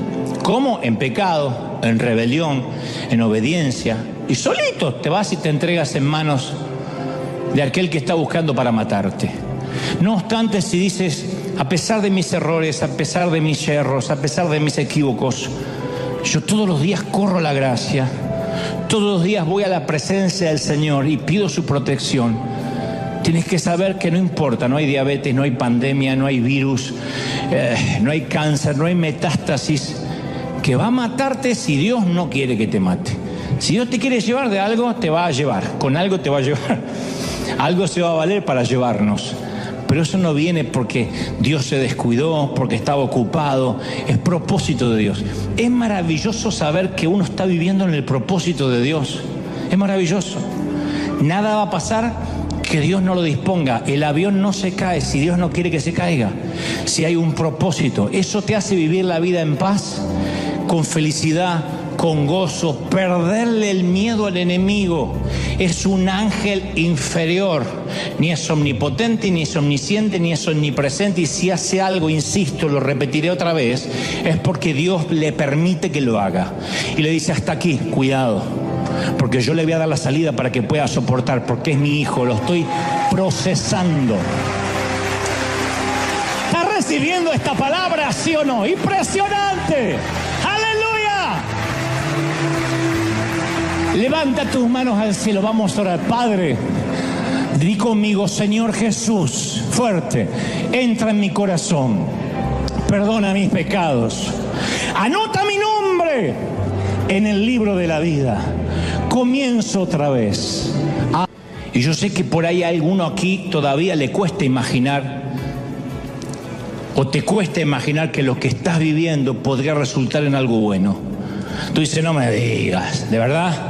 ¿Cómo? En pecado, en rebelión, en obediencia. Y solito te vas y te entregas en manos de aquel que está buscando para matarte. No obstante, si dices, a pesar de mis errores, a pesar de mis yerros, a pesar de mis equívocos, yo todos los días corro la gracia, todos los días voy a la presencia del Señor y pido su protección. Tienes que saber que no importa, no hay diabetes, no hay pandemia, no hay virus, no hay cáncer, no hay metástasis que va a matarte si Dios no quiere que te mate. Si Dios te quiere llevar de algo, te va a llevar, con algo te va a llevar. Algo se va a valer para llevarnos. Pero eso no viene porque Dios se descuidó, porque estaba ocupado. Es propósito de Dios. Es maravilloso saber que uno está viviendo en el propósito de Dios. Es maravilloso. Nada va a pasar que Dios no lo disponga. El avión no se cae si Dios no quiere que se caiga. Si hay un propósito. Eso te hace vivir la vida en paz, con felicidad, con gozo, perderle el miedo al enemigo. Es un ángel inferior, ni es omnipotente, ni es omnisciente, ni es omnipresente, y si hace algo, insisto, lo repetiré otra vez, es porque Dios le permite que lo haga. Y le dice, hasta aquí, cuidado, porque yo le voy a dar la salida para que pueda soportar, porque es mi hijo, lo estoy procesando. ¿Está recibiendo esta palabra, sí o no? ¡Impresionante! Levanta tus manos al cielo, vamos a orar. Padre, di conmigo, Señor Jesús, fuerte, entra en mi corazón, perdona mis pecados, anota mi nombre en el libro de la vida, comienzo otra vez. Y yo sé que por ahí a alguno aquí todavía le cuesta imaginar, o te cuesta imaginar que lo que estás viviendo podría resultar en algo bueno. Tú dices, no me digas, ¿de verdad?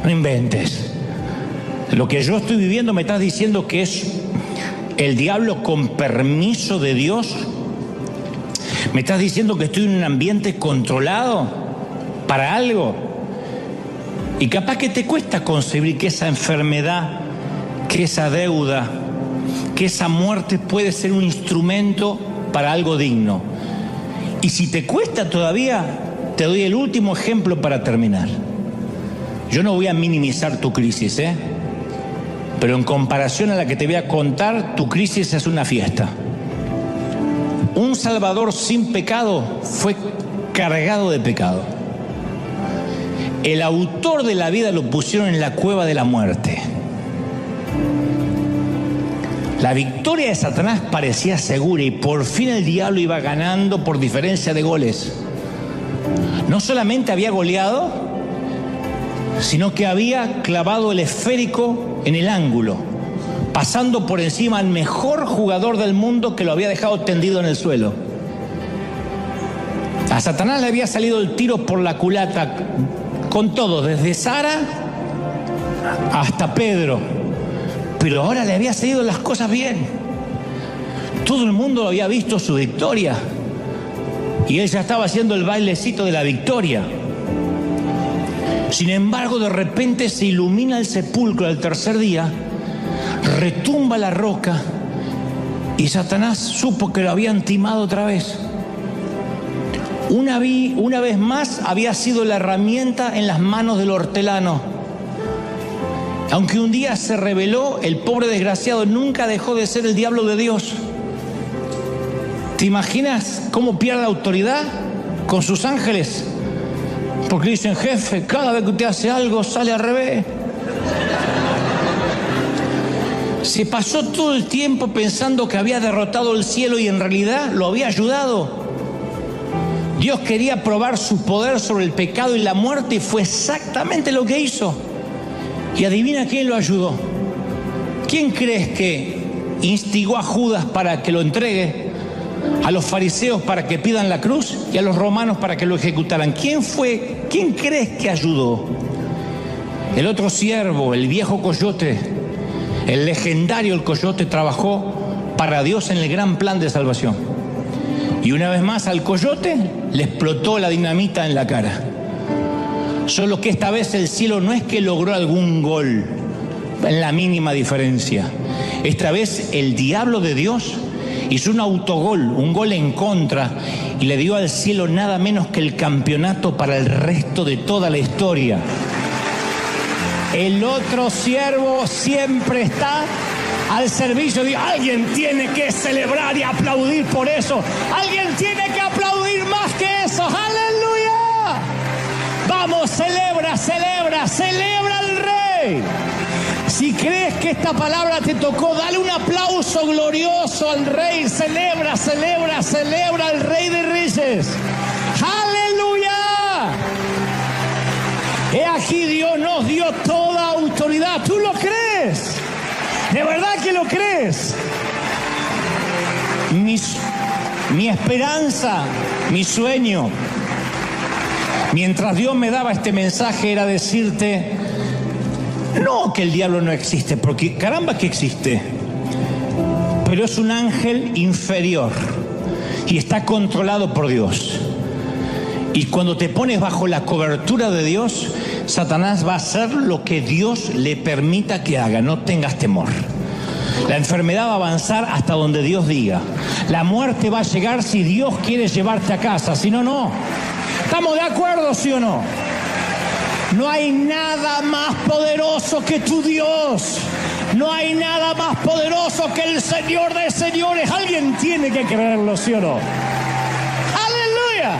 No inventes. Lo que yo estoy viviendo me estás diciendo que es el diablo con permiso de Dios. Me estás diciendo que estoy en un ambiente controlado para algo. Y capaz que te cuesta concebir que esa enfermedad, que esa deuda, que esa muerte puede ser un instrumento para algo digno. Y si te cuesta todavía, te doy el último ejemplo para terminar. Yo no voy a minimizar tu crisis, pero en comparación a la que te voy a contar, tu crisis es una fiesta. Un Salvador sin pecado fue cargado de pecado. El autor de la vida lo pusieron en la cueva de la muerte. La victoria de Satanás parecía segura y por fin el diablo iba ganando por diferencia de goles. No solamente había goleado, sino que había clavado el esférico en el ángulo, pasando por encima al mejor jugador del mundo que lo había dejado tendido en el suelo. A Satanás le había salido el tiro por la culata con todo, desde Sara hasta Pedro, pero ahora le había salido las cosas bien. Todo el mundo había visto su victoria y él ya estaba haciendo el bailecito de la victoria. Sin embargo, de repente se ilumina el sepulcro al tercer día, retumba la roca y Satanás supo que lo habían timado otra vez. Una vez más había sido la herramienta en las manos del hortelano. Aunque un día se rebeló, el pobre desgraciado nunca dejó de ser el diablo de Dios. ¿Te imaginas cómo pierde la autoridad con sus ángeles? Porque dicen, jefe, cada vez que usted hace algo sale al revés. Se pasó todo el tiempo pensando que había derrotado el cielo y en realidad lo había ayudado. Dios quería probar su poder sobre el pecado y la muerte y fue exactamente lo que hizo. Y adivina quién lo ayudó. ¿Quién crees que instigó a Judas para que lo entregue? A los fariseos para que pidan la cruz y a los romanos para que lo ejecutaran. ¿Quién fue? ¿Quién crees que ayudó? El otro siervo, el viejo coyote, el legendario el coyote, trabajó para Dios en el gran plan de salvación. Y una vez más al coyote le explotó la dinamita en la cara. Solo que esta vez el cielo no es que logró algún gol en la mínima diferencia. Esta vez el diablo de Dios hizo un autogol, un gol en contra, y le dio al cielo nada menos que el campeonato para el resto de toda la historia. El otro siervo siempre está al servicio de alguien. Tiene que celebrar y aplaudir por eso. Alguien tiene que aplaudir más que eso. ¡Aleluya! Vamos, celebra, celebra, celebra al Rey. Si crees que esta palabra te tocó, dale un aplauso glorioso al Rey. Celebra, celebra, celebra al Rey de Reyes. ¡Aleluya! He aquí Dios nos dio toda autoridad. ¿Tú lo crees? ¿De verdad que lo crees? Mi esperanza, mi sueño, mientras Dios me daba este mensaje, era decirte, no que el diablo no existe, porque caramba que existe, pero es un ángel inferior y está controlado por Dios. Y cuando te pones bajo la cobertura de Dios, Satanás va a hacer lo que Dios le permita que haga. No tengas temor. La enfermedad va a avanzar hasta donde Dios diga. La muerte va a llegar si Dios quiere llevarte a casa. Si no, no. ¿Estamos de acuerdo, sí o no? No hay nada más poderoso que tu Dios. No hay nada más poderoso que el Señor de señores. Alguien tiene que creerlo, ¿sí o no? ¡Aleluya!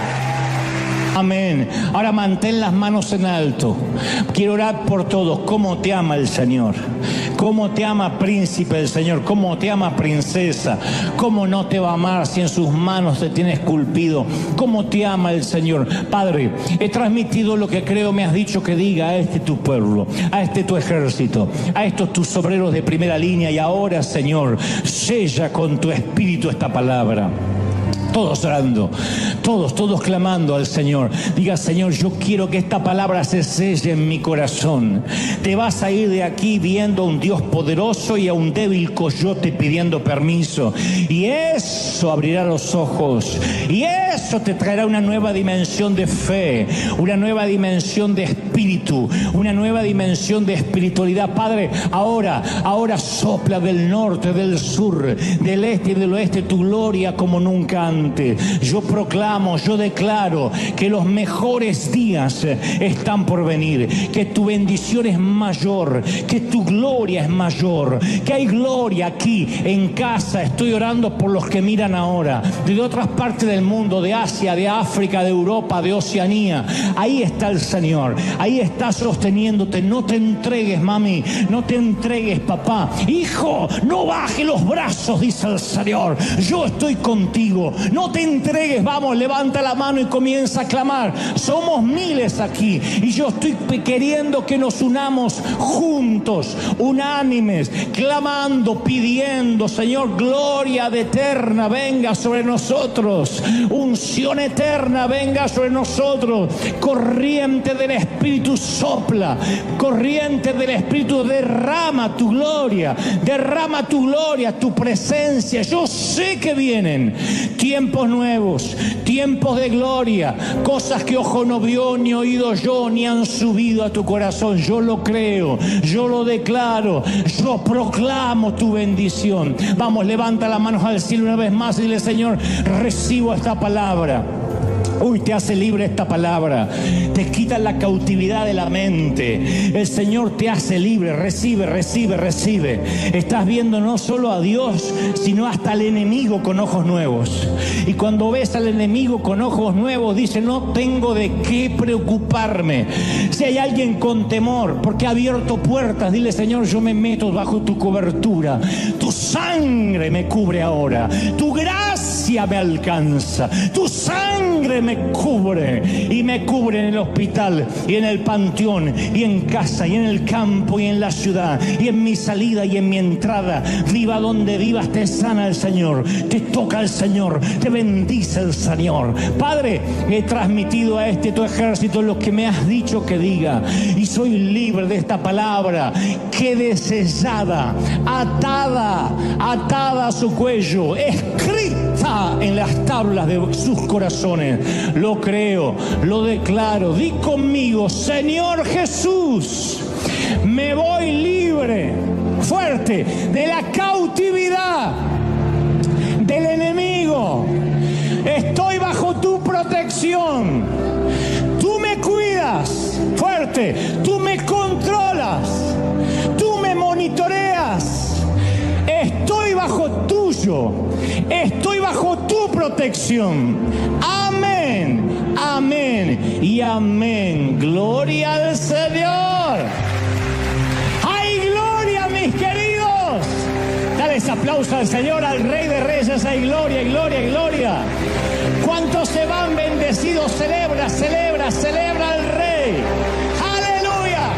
Amén. Ahora mantén las manos en alto. Quiero orar por todos. ¿Cómo te ama el Señor? ¿Cómo te ama príncipe el Señor? ¿Cómo te ama princesa? ¿Cómo no te va a amar si en sus manos te tiene esculpido? ¿Cómo te ama el Señor? Padre, he transmitido lo que creo me has dicho que diga a este tu pueblo, a este tu ejército, a estos tus obreros de primera línea. Y ahora, Señor, sella con tu espíritu esta palabra. Todos orando, todos clamando al Señor. Diga, Señor, yo quiero que esta palabra se selle en mi corazón. Te vas a ir de aquí viendo a un Dios poderoso y a un débil coyote pidiendo permiso. Y eso abrirá los ojos. Y eso te traerá una nueva dimensión de fe, una nueva dimensión de espíritu, una nueva dimensión de espiritualidad. Padre, ahora sopla del norte, del sur, del este y del oeste tu gloria como nunca antes. Yo proclamo, yo declaro que los mejores días están por venir, que tu bendición es mayor, que tu gloria es mayor, que hay gloria aquí en casa. Estoy orando por los que miran ahora, de otras partes del mundo, de Asia, de África, de Europa, de Oceanía. Ahí está el Señor, ahí está sosteniéndote. No te entregues, mami, no te entregues, papá. Hijo, no baje los brazos, dice el Señor. Yo estoy contigo. No te entregues, vamos, levanta la mano y comienza a clamar. Somos miles aquí y yo estoy queriendo que nos unamos juntos, unánimes, clamando, pidiendo, Señor, gloria de eterna venga sobre nosotros, unción eterna venga sobre nosotros, corriente del Espíritu sopla, corriente del Espíritu derrama tu gloria, tu presencia. Yo sé que vienen tiempos nuevos, tiempos de gloria, cosas que ojo no vio, ni oído yo, ni han subido a tu corazón. Yo lo creo, yo lo declaro, yo proclamo tu bendición. Vamos, levanta las manos al cielo una vez más y dile, Señor, recibo esta palabra. Uy, te hace libre esta palabra, te quita la cautividad de la mente. El Señor te hace libre. Recibe. Estás viendo no solo a Dios, sino hasta al enemigo con ojos nuevos. Y cuando ves al enemigo con ojos nuevos, dice, no tengo de qué preocuparme. Si hay alguien con temor porque ha abierto puertas, dile, Señor, yo me meto bajo tu cobertura. Tu sangre me cubre ahora, tu gracia me alcanza, tu sangre me cubre, y me cubre en el hospital y en el panteón y en casa y en el campo y en la ciudad y en mi salida y en mi entrada. Viva donde vivas, te sana el Señor, te toca el Señor, te bendice el Señor. Padre, he transmitido a este tu ejército lo que me has dicho que diga, y soy libre de esta palabra. Quede sellada, atada a su cuello, escrita en las tablas de sus corazones. Lo creo, lo declaro. Di conmigo, Señor Jesús, me voy libre, fuerte, de la cautividad del salvación. Tú me cuidas, fuerte, tú me controlas, tú me monitoreas. Estoy bajo tuyo, estoy bajo tu protección. Amén, amén y amén. Gloria al Señor. ¡Hay gloria, mis queridos! Dales aplauso al Señor, al Rey de Reyes. ¡Hay gloria, gloria, gloria! ¿Cuántos se van bendecidos? Celebra, celebra, celebra al Rey. ¡Aleluya!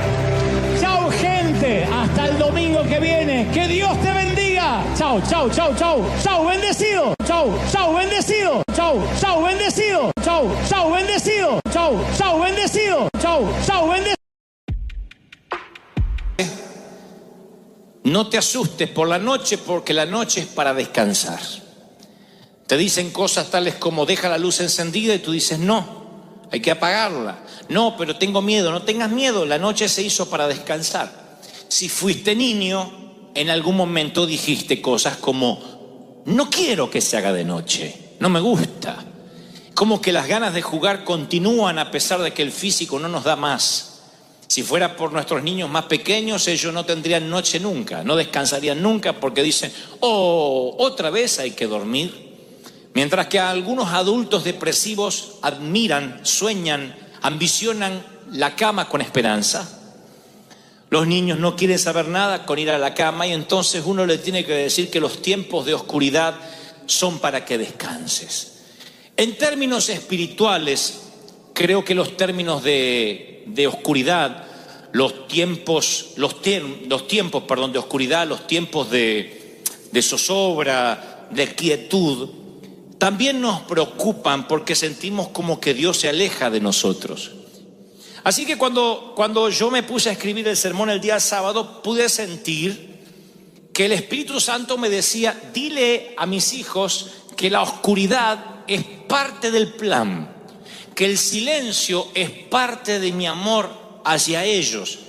Chao, gente. Hasta el domingo que viene. ¡Que Dios te bendiga! Chao, chao, chao, chao. Chao, bendecido. Chao, chao, bendecido. Chao, chao, bendecido. Chao, chao, bendecido. Chao, chao, bendecido. Chao, chao, bendecido. No te asustes por la noche, porque la noche es para descansar. Te dicen cosas tales como deja la luz encendida y tú dices no, hay que apagarla. No, pero tengo miedo. No tengas miedo, la noche se hizo para descansar. Si fuiste niño, en algún momento dijiste cosas como no quiero que se haga de noche, no me gusta. Como que las ganas de jugar continúan a pesar de que el físico no nos da más. Si fuera por nuestros niños más pequeños, ellos no tendrían noche nunca, no descansarían nunca porque dicen, oh, otra vez hay que dormir. Mientras que algunos adultos depresivos admiran, sueñan, ambicionan la cama con esperanza. Los niños no quieren saber nada con ir a la cama y entonces uno le tiene que decir que los tiempos de oscuridad son para que descanses. En términos espirituales, creo que los términos de oscuridad, los tiempos de oscuridad, los tiempos de zozobra, de quietud, también nos preocupan porque sentimos como que Dios se aleja de nosotros. Así que cuando yo me puse a escribir el sermón el día sábado, pude sentir que el Espíritu Santo me decía, dile a mis hijos que la oscuridad es parte del plan, que el silencio es parte de mi amor hacia ellos.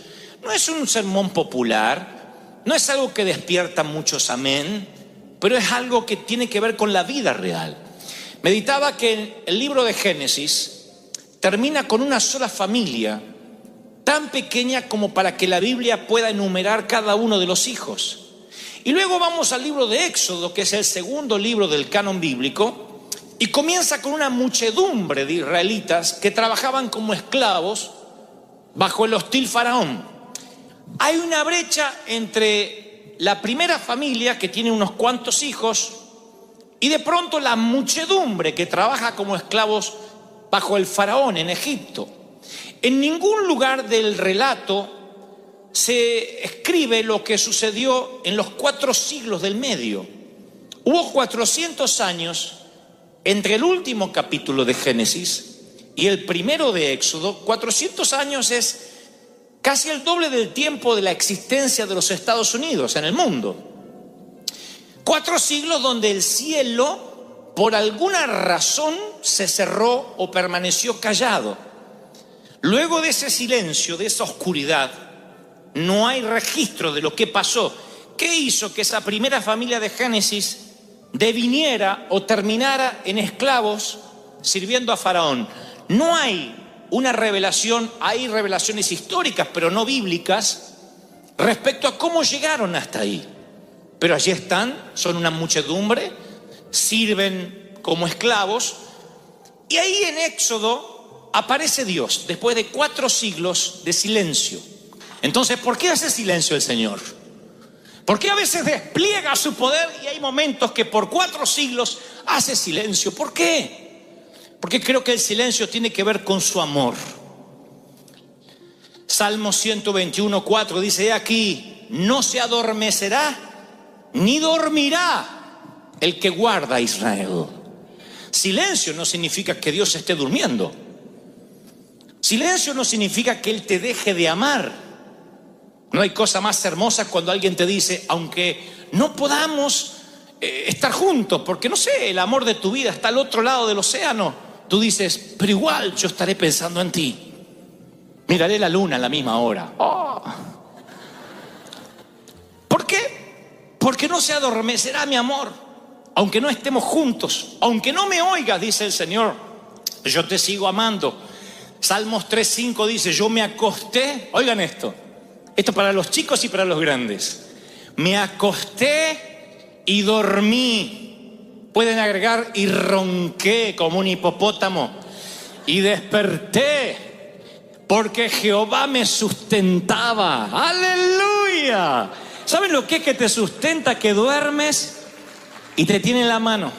No es un sermón popular, no es algo que despierta muchos amén, pero es algo que tiene que ver con la vida real. Meditaba que el libro de Génesis termina con una sola familia, tan pequeña como para que la Biblia pueda enumerar cada uno de los hijos. Y luego vamos al libro de Éxodo, que es el segundo libro del canon bíblico, y comienza con una muchedumbre de israelitas que trabajaban como esclavos bajo el hostil faraón. Hay una brecha entre la primera familia, que tiene unos cuantos hijos, y de pronto la muchedumbre que trabaja como esclavos bajo el faraón en Egipto. En ningún lugar del relato se escribe lo que sucedió en los 4 siglos del medio. Hubo 400 años entre el último capítulo de Génesis y el primero de Éxodo. 400 años es casi el doble del tiempo de la existencia de los Estados Unidos en el mundo. 4 siglos donde el cielo, por alguna razón, se cerró o permaneció callado. Luego de ese silencio, de esa oscuridad, no hay registro de lo que pasó. ¿Qué hizo que esa primera familia de Génesis deviniera o terminara en esclavos sirviendo a Faraón? No hay una revelación, hay revelaciones históricas, pero no bíblicas, respecto a cómo llegaron hasta ahí. Pero allí están, son una muchedumbre, sirven como esclavos, y ahí en Éxodo aparece Dios, después de 4 siglos de silencio. Entonces, ¿por qué hace silencio el Señor? ¿Por qué a veces despliega su poder y hay momentos que por 4 siglos hace silencio? ¿Por qué? Porque creo que el silencio tiene que ver con su amor. Salmo 121:4 dice, he aquí, no se adormecerá ni dormirá el que guarda a Israel. Silencio no significa que Dios esté durmiendo. Silencio no significa que Él te deje de amar. No hay cosa más hermosa cuando alguien te dice, aunque no podamos estar juntos, porque no sé, el amor de tu vida está al otro lado del océano, tú dices, pero igual yo estaré pensando en ti. Miraré la luna a la misma hora. Oh. ¿Por qué? Porque no se adormecerá mi amor, aunque no estemos juntos, aunque no me oigas, dice el Señor. yo te sigo amando. Salmos 3:5 dice, yo me acosté, oigan esto para los chicos y para los grandes. Me acosté y dormí. Pueden agregar, y ronqué como un hipopótamo. Y desperté, porque Jehová me sustentaba. ¡Aleluya! ¿Saben lo que es que te sustenta? Que duermes y te tiene en la mano.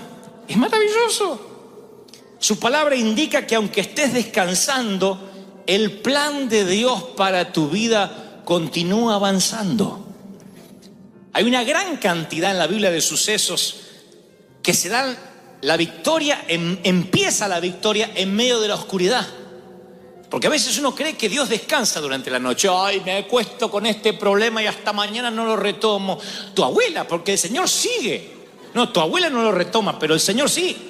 Es maravilloso. Su palabra indica que aunque estés descansando, el plan de Dios para tu vida continúa avanzando. Hay una gran cantidad en la Biblia de sucesos que se dan la victoria, empieza la victoria en medio de la oscuridad. Porque a veces uno cree que Dios descansa durante la noche. Ay, me acuesto con este problema y hasta mañana no lo retomo. Tu abuela, porque el Señor sigue. No, tu abuela no lo retoma, pero el Señor sí.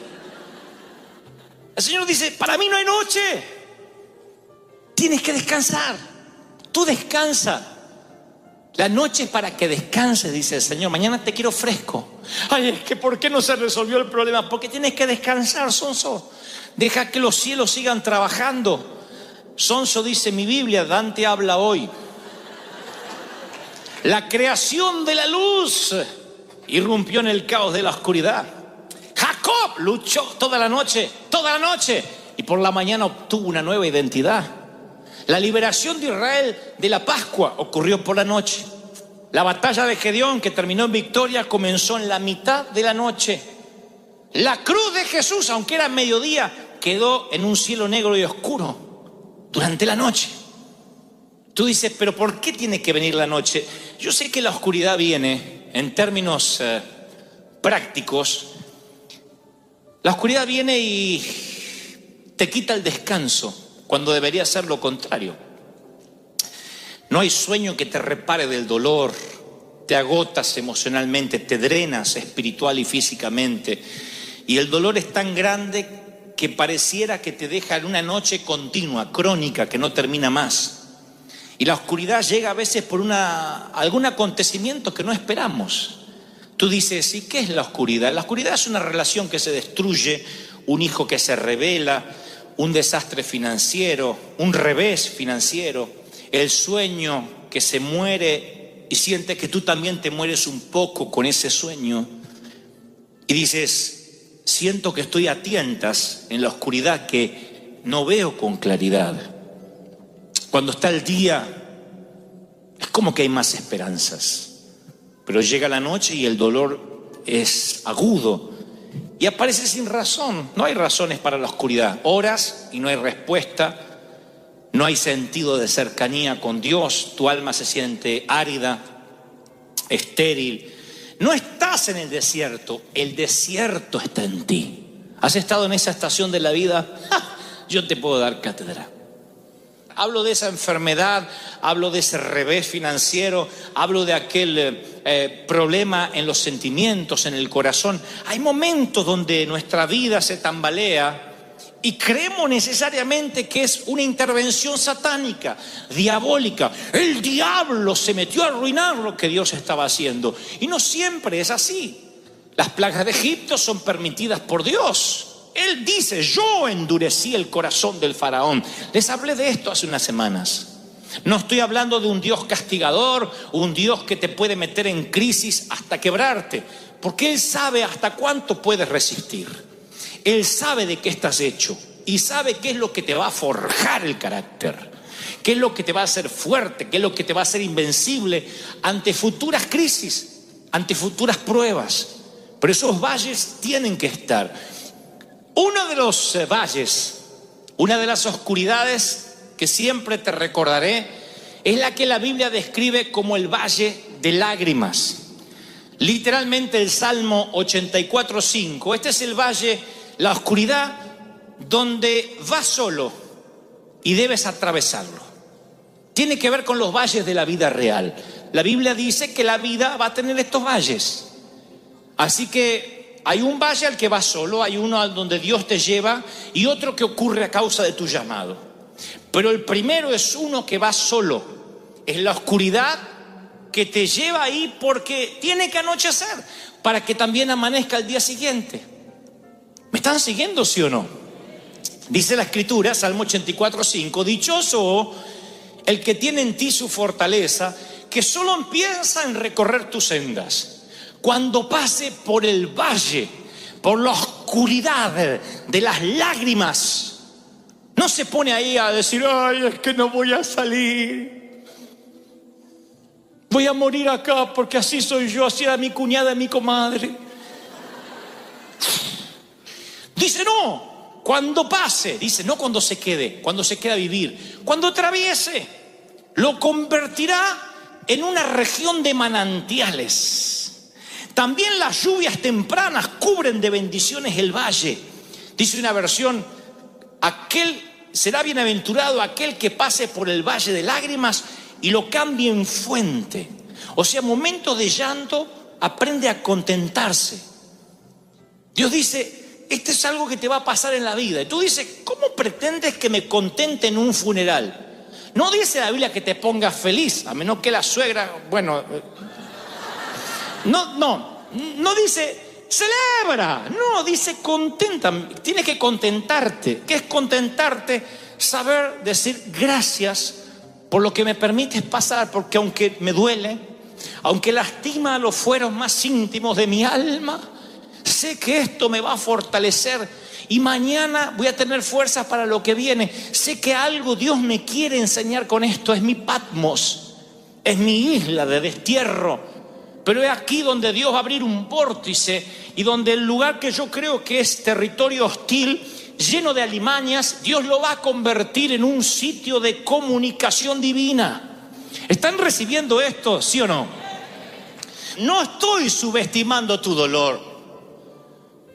El Señor dice, para mí no hay noche. Tienes que descansar. Tú descansa. La noche es para que descanses, dice el Señor. Mañana te quiero fresco. Ay, es que ¿por qué no se resolvió el problema? Porque tienes que descansar, sonso. Deja que los cielos sigan trabajando. Sonso, dice mi Biblia, Dante habla hoy. La creación de la luz irrumpió en el caos de la oscuridad. Jacob luchó toda la noche, y por la mañana obtuvo una nueva identidad. La liberación de Israel de la Pascua ocurrió por la noche. La batalla de Gedeón, que terminó en victoria, comenzó en la mitad de la noche. La cruz de Jesús, aunque era mediodía, quedó en un cielo negro y oscuro durante la noche. Tú dices, pero ¿por qué tiene que venir la noche? Yo sé que la oscuridad viene, en términos prácticos, la oscuridad viene y te quita el descanso, cuando debería ser lo contrario. No hay sueño que te repare del dolor. Te agotas emocionalmente, te drenas espiritual y físicamente. Y el dolor es tan grande que pareciera que te deja en una noche continua, crónica, que no termina más. Y la oscuridad llega a veces por algún acontecimiento que no esperamos. Tú dices, ¿y qué es la oscuridad? La oscuridad es una relación que se destruye, un hijo que se rebela, un desastre financiero, un revés financiero, el sueño que se muere y sientes que tú también te mueres un poco con ese sueño. Y dices, siento que estoy a tientas en la oscuridad, que no veo con claridad. Cuando está el día, es como que hay más esperanzas. Pero llega la noche y el dolor es agudo. Y aparece sin razón. No hay razones para la oscuridad. Oras y no hay respuesta. No hay sentido de cercanía con Dios. Tu alma se siente árida, estéril. No estás en el desierto está en ti. ¿Has estado en esa estación de la vida? Yo te puedo dar cátedra. Hablo de esa enfermedad, hablo de ese revés financiero, hablo de aquel problema en los sentimientos, en el corazón. Hay momentos donde nuestra vida se tambalea y creemos necesariamente que es una intervención satánica, diabólica. El diablo se metió a arruinar lo que Dios estaba haciendo. Y no siempre es así. Las plagas de Egipto son permitidas por Dios. Él dice, yo endurecí el corazón del faraón. Les hablé de esto hace unas semanas. No estoy hablando de un Dios castigador, un Dios que te puede meter en crisis hasta quebrarte, porque Él sabe hasta cuánto puedes resistir. Él sabe de qué estás hecho y sabe qué es lo que te va a forjar el carácter, qué es lo que te va a hacer fuerte, qué es lo que te va a hacer invencible ante futuras crisis, ante futuras pruebas. Pero esos valles tienen que estar. Uno de los valles, una de las oscuridades que siempre te recordaré, es la que la Biblia describe como el valle de lágrimas. Literalmente el Salmo 84:5. Este es el valle, la oscuridad, donde vas solo y debes atravesarlo. Tiene que ver con los valles de la vida real. La Biblia dice que la vida va a tener estos valles. Así que hay un valle al que vas solo, hay uno al donde Dios te lleva y otro que ocurre a causa de tu llamado. Pero el primero es uno que va solo. Es la oscuridad que te lleva ahí porque tiene que anochecer para que también amanezca el día siguiente. ¿Me están siguiendo, sí o no? Dice la Escritura, Salmo 84:5, dichoso el que tiene en ti su fortaleza, que solo piensa en recorrer tus sendas. Cuando pase por el valle, por la oscuridad de las lágrimas, no se pone ahí a decir, ay, es que no voy a salir, voy a morir acá porque así soy yo, así era mi cuñada y mi comadre. Dice, no, cuando pase, dice, no cuando se quede, cuando se queda a vivir, cuando atraviese, lo convertirá en una región de manantiales. También las lluvias tempranas cubren de bendiciones el valle. Dice una versión, será bienaventurado aquel que pase por el valle de lágrimas y lo cambie en fuente. O sea, momentos de llanto, aprende a contentarse. Dios dice, esto es algo que te va a pasar en la vida. Y tú dices, ¿cómo pretendes que me contente en un funeral? No dice la Biblia que te pongas feliz, a menos que la suegra, bueno, no dice celebra, no, dice contenta, tienes que contentarte. ¿Qué es contentarte? Saber decir gracias por lo que me permites pasar, porque aunque me duele, aunque lastima los fueros más íntimos de mi alma, sé que esto me va a fortalecer y mañana voy a tener fuerzas para lo que viene. Sé que algo Dios me quiere enseñar con esto. Es mi Patmos, es mi isla de destierro, pero es aquí donde Dios va a abrir un vórtice y donde el lugar que yo creo que es territorio hostil, lleno de alimañas, Dios lo va a convertir en un sitio de comunicación divina. ¿Están recibiendo esto, sí o no? No estoy subestimando tu dolor.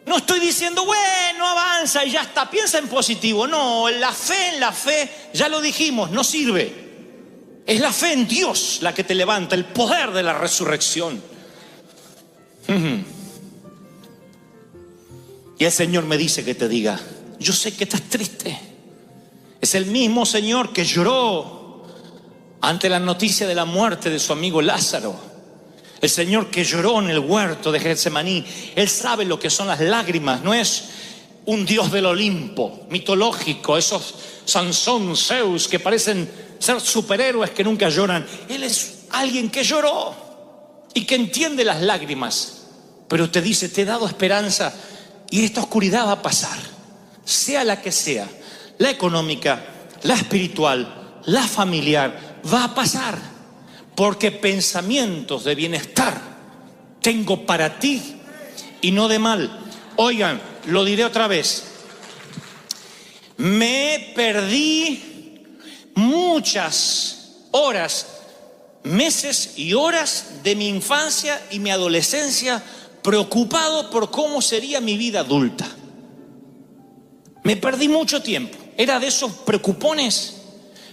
No estoy diciendo, bueno, avanza y ya está, piensa en positivo. No, en la fe, ya lo dijimos, no sirve. Es la fe en Dios la que te levanta, el poder de la resurrección. Y el Señor me dice que te diga, yo sé que estás triste. Es el mismo Señor que lloró ante la noticia de la muerte de su amigo Lázaro. El Señor que lloró en el huerto de Getsemaní. Él sabe lo que son las lágrimas. No es un Dios del Olimpo mitológico, esos Sansón, Zeus que parecen ser superhéroes que nunca lloran. Él es alguien que lloró y que entiende las lágrimas, pero te dice, te he dado esperanza y esta oscuridad va a pasar, sea la que sea, la económica, la espiritual, la familiar, va a pasar. Porque pensamientos de bienestar tengo para ti y no de mal. Oigan, lo diré otra vez. Me perdí muchas horas, meses y horas de mi infancia y mi adolescencia preocupado por cómo sería mi vida adulta. Me perdí mucho tiempo. Era de esos preocupones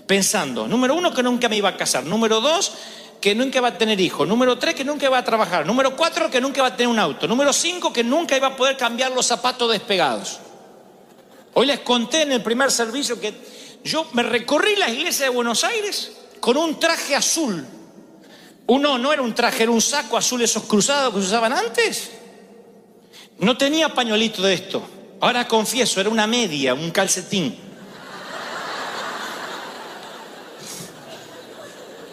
pensando, número 1, que nunca me iba a casar. Número 2, que nunca iba a tener hijos. Número 3, que nunca iba a trabajar. Número 4, que nunca iba a tener un auto. Número 5, que nunca iba a poder cambiar los zapatos despegados. Hoy les conté en el primer servicio que yo me recorrí la iglesia de Buenos Aires con un traje azul. No era un traje, era un saco azul, esos cruzados que se usaban antes. No tenía pañuelito de esto. Ahora confieso, era una media, un calcetín.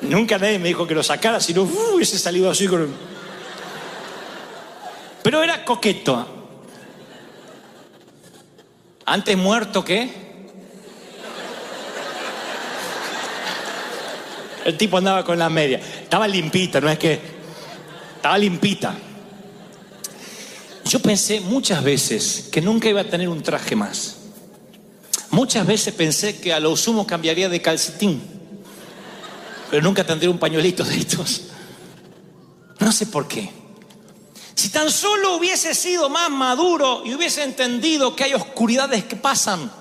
Nunca nadie me dijo que lo sacara, sino hubiese salido así con... Pero era coqueto. Antes muerto que... El tipo andaba con la media. Estaba limpita, no es que... Estaba limpita. Yo pensé muchas veces que nunca iba a tener un traje más. Muchas veces pensé que a lo sumo cambiaría de calcetín. Pero nunca tendré un pañuelito de estos. No sé por qué. Si tan solo hubiese sido más maduro y hubiese entendido que hay oscuridades que pasan,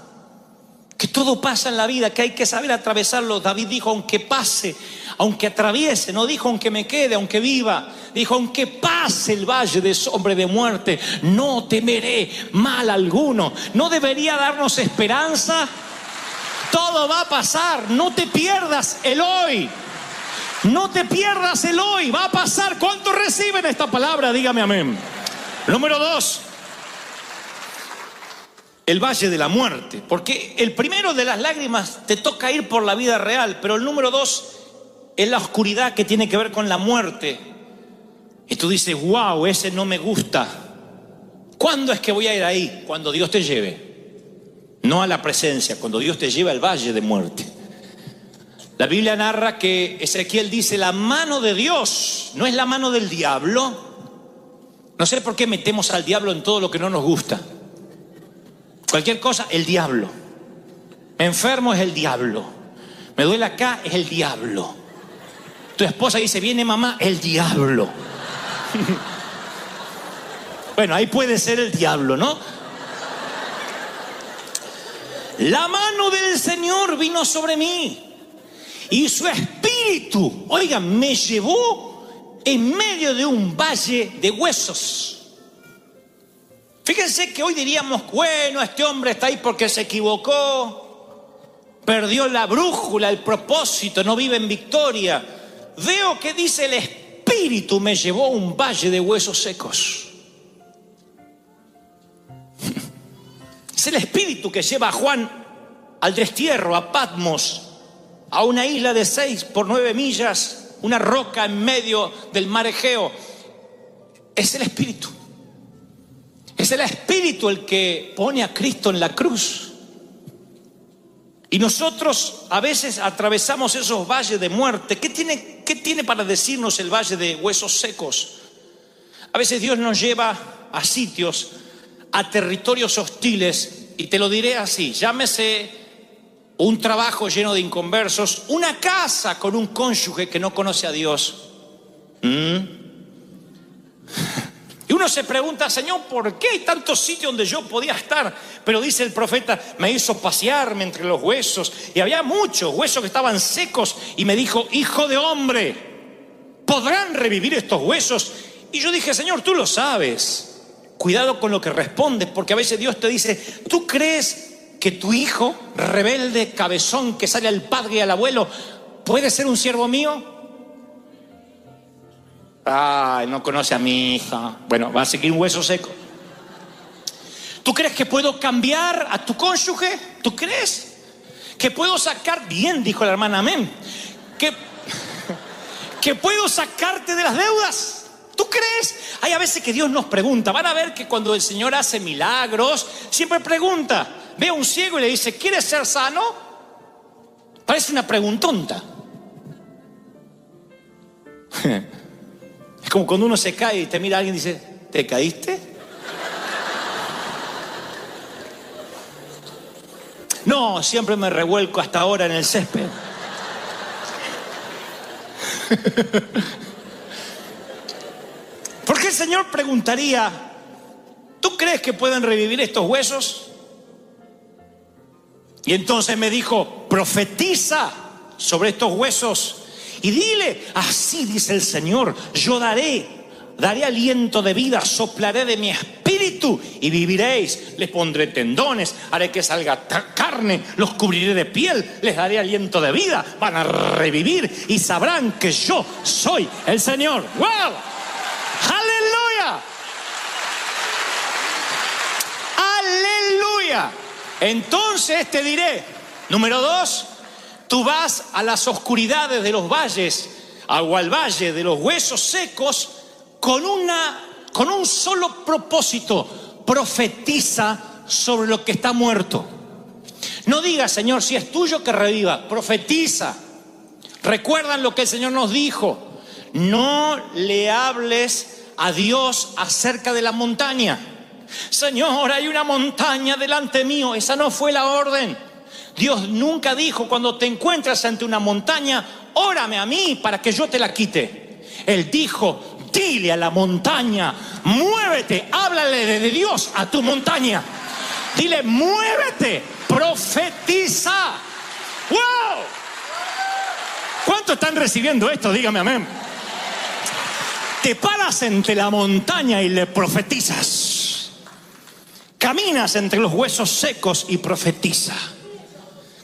que todo pasa en la vida, que hay que saber atravesarlo. David dijo, aunque pase, aunque atraviese, no dijo aunque me quede, aunque viva. Dijo, aunque pase el valle de sombra de muerte, no temeré mal alguno. ¿No debería darnos esperanza? Todo va a pasar, no te pierdas el hoy. No te pierdas el hoy, va a pasar. ¿Cuántos reciben esta palabra? Dígame amén. Número 2. el valle de la muerte, porque el primero de las lágrimas te toca ir por la vida real, pero el número 2 es la oscuridad que tiene que ver con la muerte. Y tú dices, wow, ese no me gusta. ¿Cuándo es que voy a ir ahí? Cuando Dios te lleve, no a la presencia, cuando Dios te lleve al valle de muerte. La Biblia narra que Ezequiel dice, la mano de Dios no es la mano del diablo. No sé por qué metemos al diablo en todo lo que no nos gusta. Cualquier cosa, el diablo. Me enfermo, es el diablo. Me duele acá, es el diablo. Tu esposa dice, viene mamá, el diablo. Bueno, ahí puede ser el diablo, ¿no? La mano del Señor vino sobre mí y su espíritu, oigan, me llevó en medio de un valle de huesos. Fíjense que hoy diríamos, bueno, este hombre está ahí porque se equivocó, perdió la brújula, el propósito, no vive en victoria. Veo que dice el espíritu me llevó a un valle de huesos secos. Es el espíritu que lleva a Juan al destierro, a Patmos, a una isla de 6 por 9 millas, una roca en medio del mar Egeo. Es el espíritu. Es el espíritu el que pone a Cristo en la cruz. Y nosotros a veces atravesamos esos valles de muerte. ¿Qué tiene para decirnos el valle de huesos secos? A veces Dios nos lleva a sitios, a territorios hostiles, y te lo diré así, llámese un trabajo lleno de inconversos, una casa con un cónyuge que no conoce a Dios. Y uno se pregunta, Señor, ¿por qué hay tantos sitios donde yo podía estar? Pero dice el profeta, me hizo pasearme entre los huesos, y había muchos huesos que estaban secos, y me dijo, hijo de hombre, ¿podrán revivir estos huesos? Y yo dije, Señor, tú lo sabes. Cuidado con lo que respondes, porque a veces Dios te dice, ¿tú crees que tu hijo, rebelde, cabezón, que sale al padre y al abuelo, puede ser un siervo mío? Ay, no conoce a mi hija. Bueno, va a seguir un hueso seco. ¿Tú crees que puedo cambiar a tu cónyuge? ¿Tú crees que puedo sacar? Bien, dijo la hermana, amén. ¿Que puedo sacarte de las deudas? ¿Tú crees? Hay a veces que Dios nos pregunta. Van a ver que cuando el Señor hace milagros, siempre pregunta. Ve a un ciego y le dice, ¿quieres ser sano? Parece una preguntonta. Es como cuando uno se cae y te mira a alguien y dice, ¿te caíste? No, siempre me revuelco hasta ahora en el césped. ¿Por qué el Señor preguntaría, ¿tú crees que pueden revivir estos huesos? Y entonces me dijo, profetiza sobre estos huesos y dile, así dice el Señor, yo daré aliento de vida, soplaré de mi espíritu y viviréis. Les pondré tendones, haré que salga carne, los cubriré de piel, les daré aliento de vida, van a revivir y sabrán que yo soy el Señor. ¡Wow! ¡Aleluya! ¡Aleluya! Entonces te diré, número 2, tú vas a las oscuridades de los valles, o al valle de los huesos secos, con un solo propósito: profetiza sobre lo que está muerto. No digas, Señor, si es tuyo que reviva, profetiza. Recuerdan lo que el Señor nos dijo: no le hables a Dios acerca de la montaña. Señor, hay una montaña delante mío. Esa no fue la orden. Dios nunca dijo, cuando te encuentras ante una montaña, órame a mí para que yo te la quite. Él dijo, dile a la montaña, muévete, háblale de Dios a tu montaña. Dile, muévete, profetiza. ¡Wow! ¿Cuántos están recibiendo esto? Dígame amén. Te paras entre la montaña y le profetizas. Caminas entre los huesos secos y profetiza.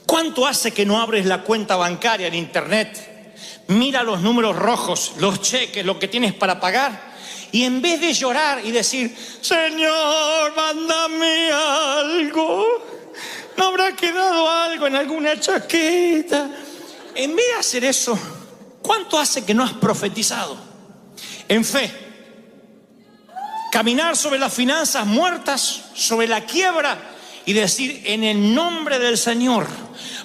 ¿Cuánto hace que no abres la cuenta bancaria en internet? Mira los números rojos, los cheques, lo que tienes para pagar, Y en vez de llorar y decir, Señor, mándame algo, ¿no habrá quedado algo en alguna chaqueta? En vez de hacer eso, ¿cuánto hace que no has profetizado? En fe, caminar sobre las finanzas muertas, sobre la quiebra y decir, en el nombre del Señor,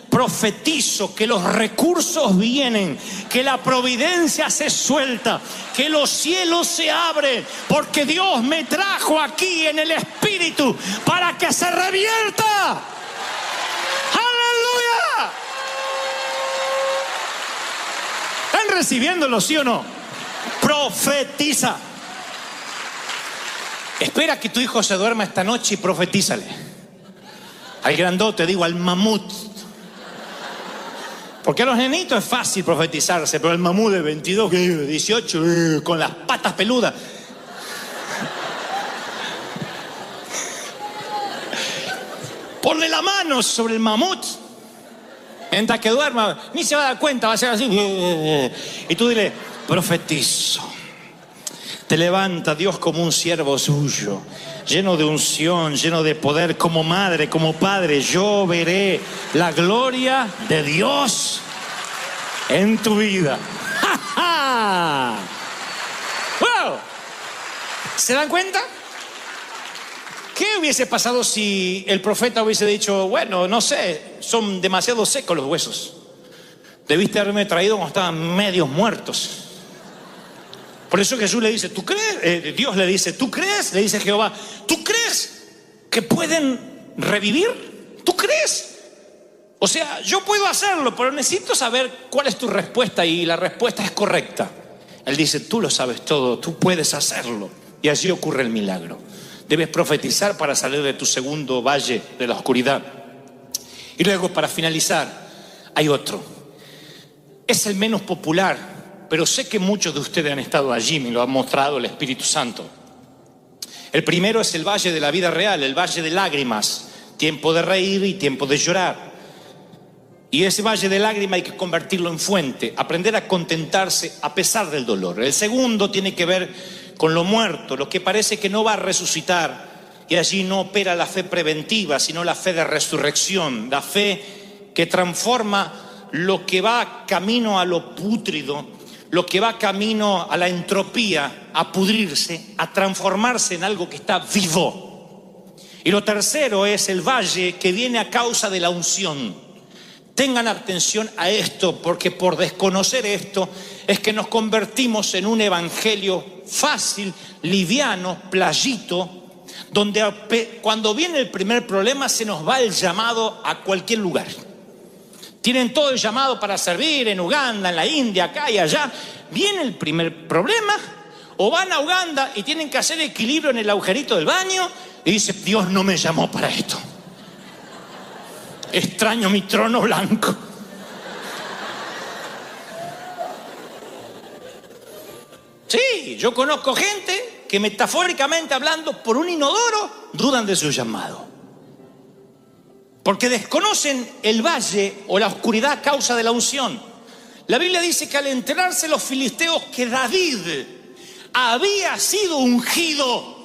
profetizo que los recursos vienen, que la providencia se suelta, que los cielos se abren, porque Dios me trajo aquí en el Espíritu para que se revierta. ¡Aleluya! ¿Están recibiéndolo, sí o no? Profetiza. Espera que tu hijo se duerma esta noche y profetízale. Al grandote, digo, al mamut. Porque a los nenitos es fácil profetizarse, pero el mamut de 22, 18, con las patas peludas. Ponle la mano sobre el mamut. Mientras que duerma, ni se va a dar cuenta, va a ser así. Y tú dile, profetizo. Te levanta Dios como un siervo suyo, lleno de unción, lleno de poder, como madre, como padre. Yo veré la gloria de Dios en tu vida. ¡Ja, ja! ¡Wow! ¿Se dan cuenta? ¿Qué hubiese pasado si el profeta hubiese dicho, bueno, no sé, son demasiado secos los huesos? Debiste haberme traído cuando estaban medios muertos. Por eso Jesús le dice, ¿tú crees? Dios le dice, ¿tú crees? Le dice Jehová, ¿tú crees que pueden revivir? ¿Tú crees? O sea, yo puedo hacerlo, pero necesito saber cuál es tu respuesta, y la respuesta es correcta. Él dice, tú lo sabes todo, tú puedes hacerlo. Y así ocurre el milagro. Debes profetizar para salir de tu segundo valle de la oscuridad. Y luego, para finalizar, hay otro. Es el menos popular, pero sé que muchos de ustedes han estado allí, me lo ha mostrado el Espíritu Santo. El primero es el valle de la vida real, el valle de lágrimas, tiempo de reír y tiempo de llorar. Y ese valle de lágrimas hay que convertirlo en fuente, aprender a contentarse a pesar del dolor. El segundo tiene que ver con lo muerto, lo que parece que no va a resucitar, y allí no opera la fe preventiva, sino la fe de resurrección, la fe que transforma lo que va camino a lo pútrido, lo que va camino a la entropía, a pudrirse, a transformarse en algo que está vivo. Y lo tercero es el valle que viene a causa de la unción. Tengan atención a esto, porque por desconocer esto es que nos convertimos en un evangelio fácil, liviano, playito, donde cuando viene el primer problema se nos va el llamado a cualquier lugar. Tienen todo el llamado para servir en Uganda, en la India, acá y allá. Viene el primer problema, o van a Uganda y tienen que hacer equilibrio en el agujerito del baño y dicen, Dios no me llamó para esto. Extraño mi trono blanco. Sí, yo conozco gente que metafóricamente hablando, por un inodoro, dudan de su llamado. Porque desconocen el valle o la oscuridad a causa de la unción. La Biblia dice que al enterarse los filisteos que David había sido ungido,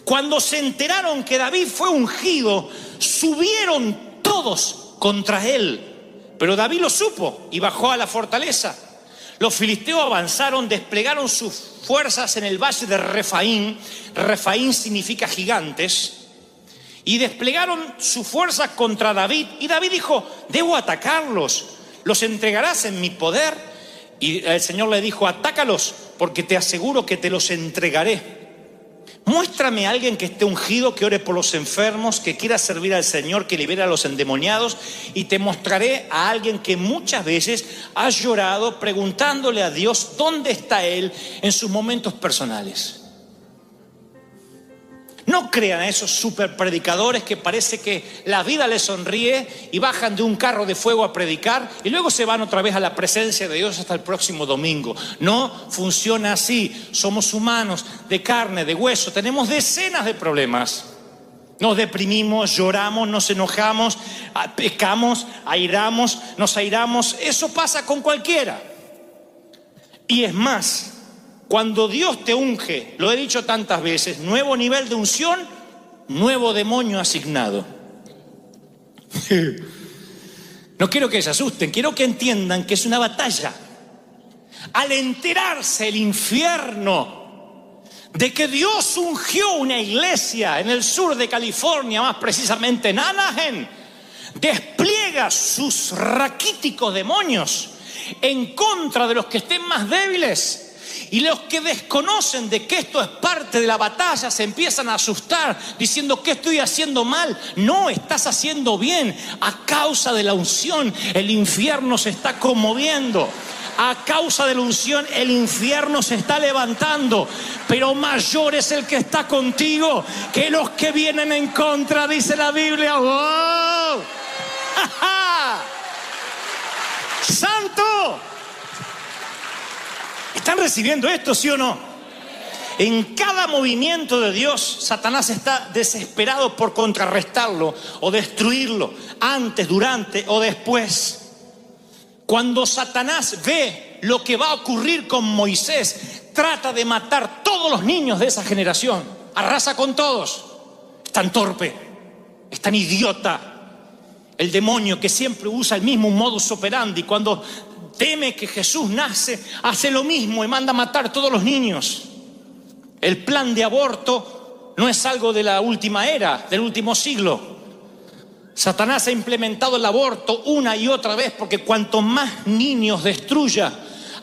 cuando se enteraron que David fue ungido, subieron todos contra él. Pero David lo supo y bajó a la fortaleza. Los filisteos avanzaron, desplegaron sus fuerzas en el valle de Refaín. Refaín significa gigantes. Y desplegaron sus fuerzas contra David. Y David dijo, debo atacarlos, ¿los entregarás en mi poder? Y el Señor le dijo, atácalos, porque te aseguro que te los entregaré. Muéstrame a alguien que esté ungido, que ore por los enfermos, que quiera servir al Señor, que libere a los endemoniados, y te mostraré a alguien que muchas veces ha llorado preguntándole a Dios dónde está Él en sus momentos personales. No crean a esos super predicadores que parece que la vida les sonríe y bajan de un carro de fuego a predicar y luego se van otra vez a la presencia de Dios hasta el próximo domingo. No funciona así. Somos humanos, de carne, de hueso. Tenemos decenas de problemas. Nos deprimimos, lloramos, nos enojamos, pecamos, nos airamos. Eso pasa con cualquiera. Y es más, Cuando Dios te unge, lo he dicho tantas veces, nuevo nivel de unción, nuevo demonio asignado. No quiero que se asusten, quiero que entiendan que es una batalla. Al enterarse el infierno de que Dios ungió una iglesia en el sur de California, más precisamente en Anaheim, despliega sus raquíticos demonios en contra de los que estén más débiles. Y los que desconocen de que esto es parte de la batalla se empiezan a asustar diciendo: ¿qué estoy haciendo mal? No, estás haciendo bien. A causa de la unción el infierno se está conmoviendo. A causa de la unción el infierno se está levantando. Pero mayor es el que está contigo que los que vienen en contra, dice la Biblia. ¡Wow! ¡Ja, ja! ¡Santo! ¿Están recibiendo esto, sí o no? En cada movimiento de Dios, Satanás está desesperado por contrarrestarlo o destruirlo, antes, durante o después. Cuando Satanás ve lo que va a ocurrir con Moisés, trata de matar todos los niños de esa generación. Arrasa con todos. Es tan torpe, es tan idiota. El demonio que siempre usa el mismo modus operandi, cuando teme que Jesús nace, hace lo mismo y manda a matar a todos los niños. El plan de aborto no es algo de la última era, del último siglo. Satanás ha implementado el aborto una y otra vez porque cuanto más niños destruya,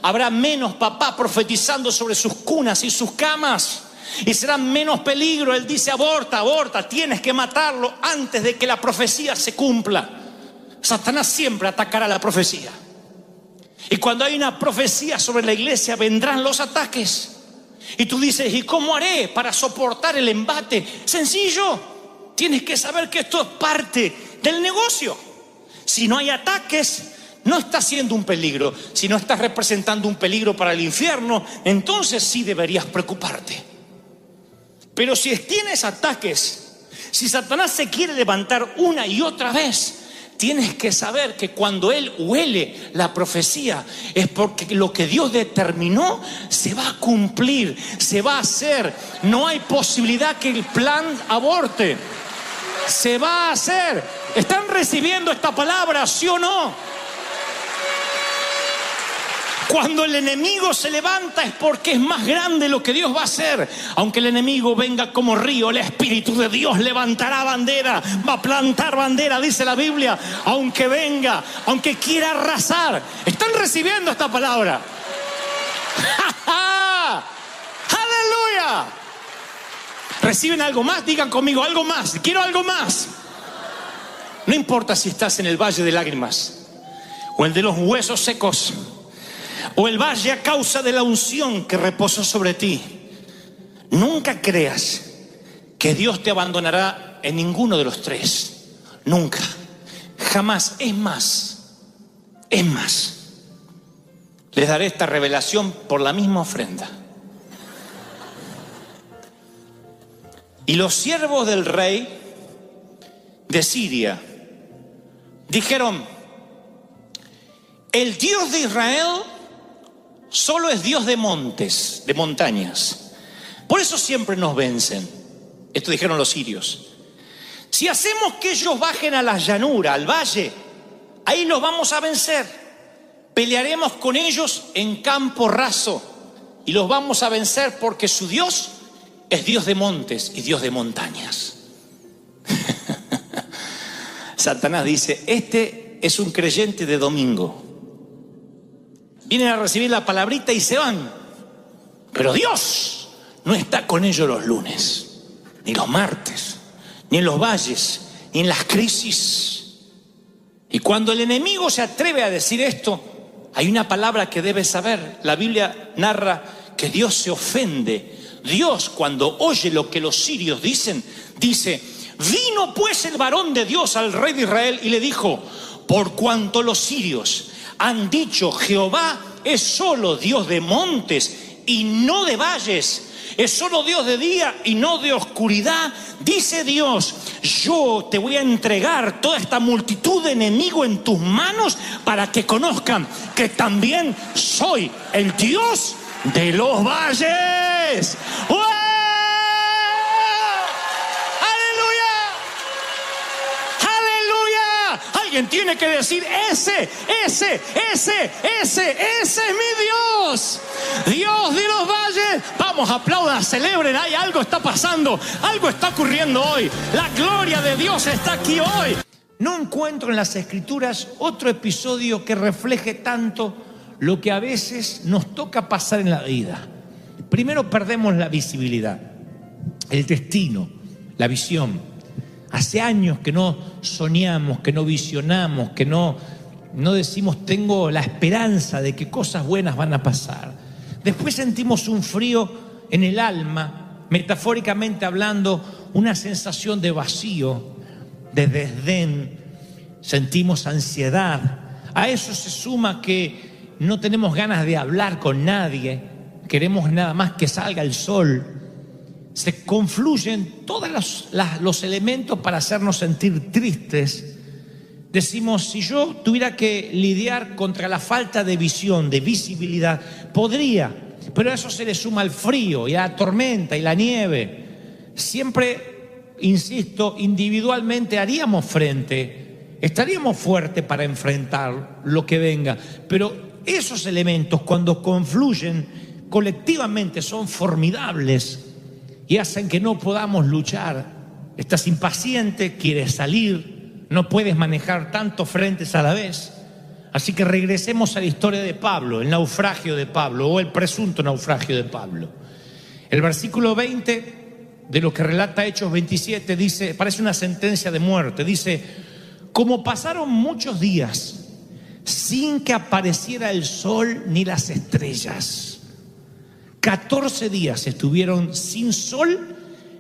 habrá menos papá profetizando sobre sus cunas y sus camas. Y será menos peligro. Él dice: aborta, aborta, tienes que matarlo antes de que la profecía se cumpla. Satanás siempre atacará la profecía. Y cuando hay una profecía sobre la iglesia, vendrán los ataques. Y tú dices: ¿y cómo haré para soportar el embate? Sencillo. Tienes que saber que esto es parte del negocio. Si no hay ataques, no estás siendo un peligro. Si no estás representando un peligro para el infierno, entonces sí deberías preocuparte. Pero si tienes ataques, si Satanás se quiere levantar una y otra vez, tienes que saber que cuando él huele la profecía es porque lo que Dios determinó se va a cumplir, se va a hacer. No hay posibilidad que el plan aborte. Se va a hacer. ¿Están recibiendo esta palabra, sí o no? Cuando el enemigo se levanta es porque es más grande lo que Dios va a hacer. Aunque el enemigo venga como río, el Espíritu de Dios levantará bandera, va a plantar bandera, dice la Biblia. Aunque venga, aunque quiera arrasar. ¿Están recibiendo esta palabra? ¡Ja, ja! ¡Aleluya! ¿Reciben algo más? Digan conmigo: algo más, quiero algo más. No importa si estás en el valle de lágrimas o el de los huesos secos, o el valle a causa de la unción que reposó sobre ti. Nunca creas que Dios te abandonará en ninguno de los tres. Nunca, jamás. Es más, les daré esta revelación por la misma ofrenda. Y los siervos del rey de Siria dijeron: el Dios de Israel solo es Dios de montes, de montañas. Por eso siempre nos vencen. Esto dijeron los sirios. Si hacemos que ellos bajen a la llanura, al valle, ahí los vamos a vencer. Pelearemos con ellos en campo raso y los vamos a vencer porque su Dios es Dios de montes y Dios de montañas. Satanás dice: este es un creyente de domingo. Vienen a recibir la palabrita y se van. Pero Dios no está con ellos los lunes, ni los martes, ni en los valles, ni en las crisis. Y cuando el enemigo se atreve a decir esto, hay una palabra que debes saber. La Biblia narra que Dios se ofende. Dios, cuando oye lo que los sirios dicen, dice: vino pues el varón de Dios al rey de Israel y le dijo: por cuanto los sirios han dicho Jehová es solo Dios de montes y no de valles, es solo Dios de día y no de oscuridad, dice Dios: yo te voy a entregar toda esta multitud de enemigos en tus manos para que conozcan que también soy el Dios de los valles. ¡Ué! Alguien tiene que decir: ese es mi Dios, Dios de los valles. Vamos, aplaudan, celebren. Algo está pasando, algo está ocurriendo hoy. La gloria de Dios está aquí hoy. No encuentro en las Escrituras otro episodio que refleje tanto lo que a veces nos toca pasar en la vida. Primero, perdemos la visibilidad, el destino, la visión. Hace años que no soñamos, que no visionamos, que no decimos: tengo la esperanza de que cosas buenas van a pasar. Después sentimos un frío en el alma, metafóricamente hablando, una sensación de vacío, de desdén. Sentimos ansiedad. A eso se suma que no tenemos ganas de hablar con nadie, queremos nada más que salga el sol. Se confluyen todos los elementos para hacernos sentir tristes. Decimos: si yo tuviera que lidiar contra la falta de visión, de visibilidad, podría, pero a eso se le suma el frío y la tormenta y la nieve. Siempre, insisto, individualmente haríamos frente, estaríamos fuertes para enfrentar lo que venga, pero esos elementos, cuando confluyen colectivamente, son formidables y hacen que no podamos luchar. Estás impaciente, quieres salir, no puedes manejar tantos frentes a la vez. Así que regresemos a la historia de Pablo, el naufragio de Pablo, o el presunto naufragio de Pablo. El versículo 20 de lo que relata Hechos 27 dice, parece una sentencia de muerte, dice: como pasaron muchos días sin que apareciera el sol ni las estrellas. 14 días estuvieron sin sol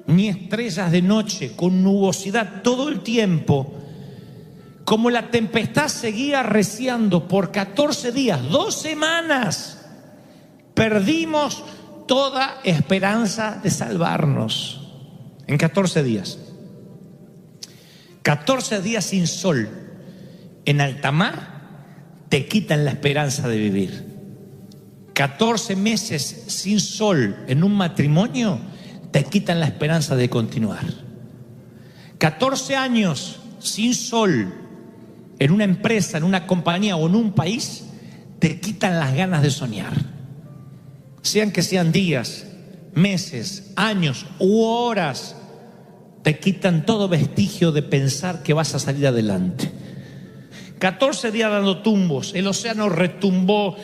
ni estrellas de noche, con nubosidad todo el tiempo. Como la tempestad seguía arreciando por 14 días, 2 semanas, perdimos toda esperanza de salvarnos. En 14 días. 14 días sin sol en alta mar te quitan la esperanza de vivir. 14 meses sin sol en un matrimonio te quitan la esperanza de continuar. 14 años sin sol en una empresa, en una compañía o en un país te quitan las ganas de soñar. Sean que sean días, meses, años u horas, te quitan todo vestigio de pensar que vas a salir adelante. 14 días dando tumbos, el océano retumbó,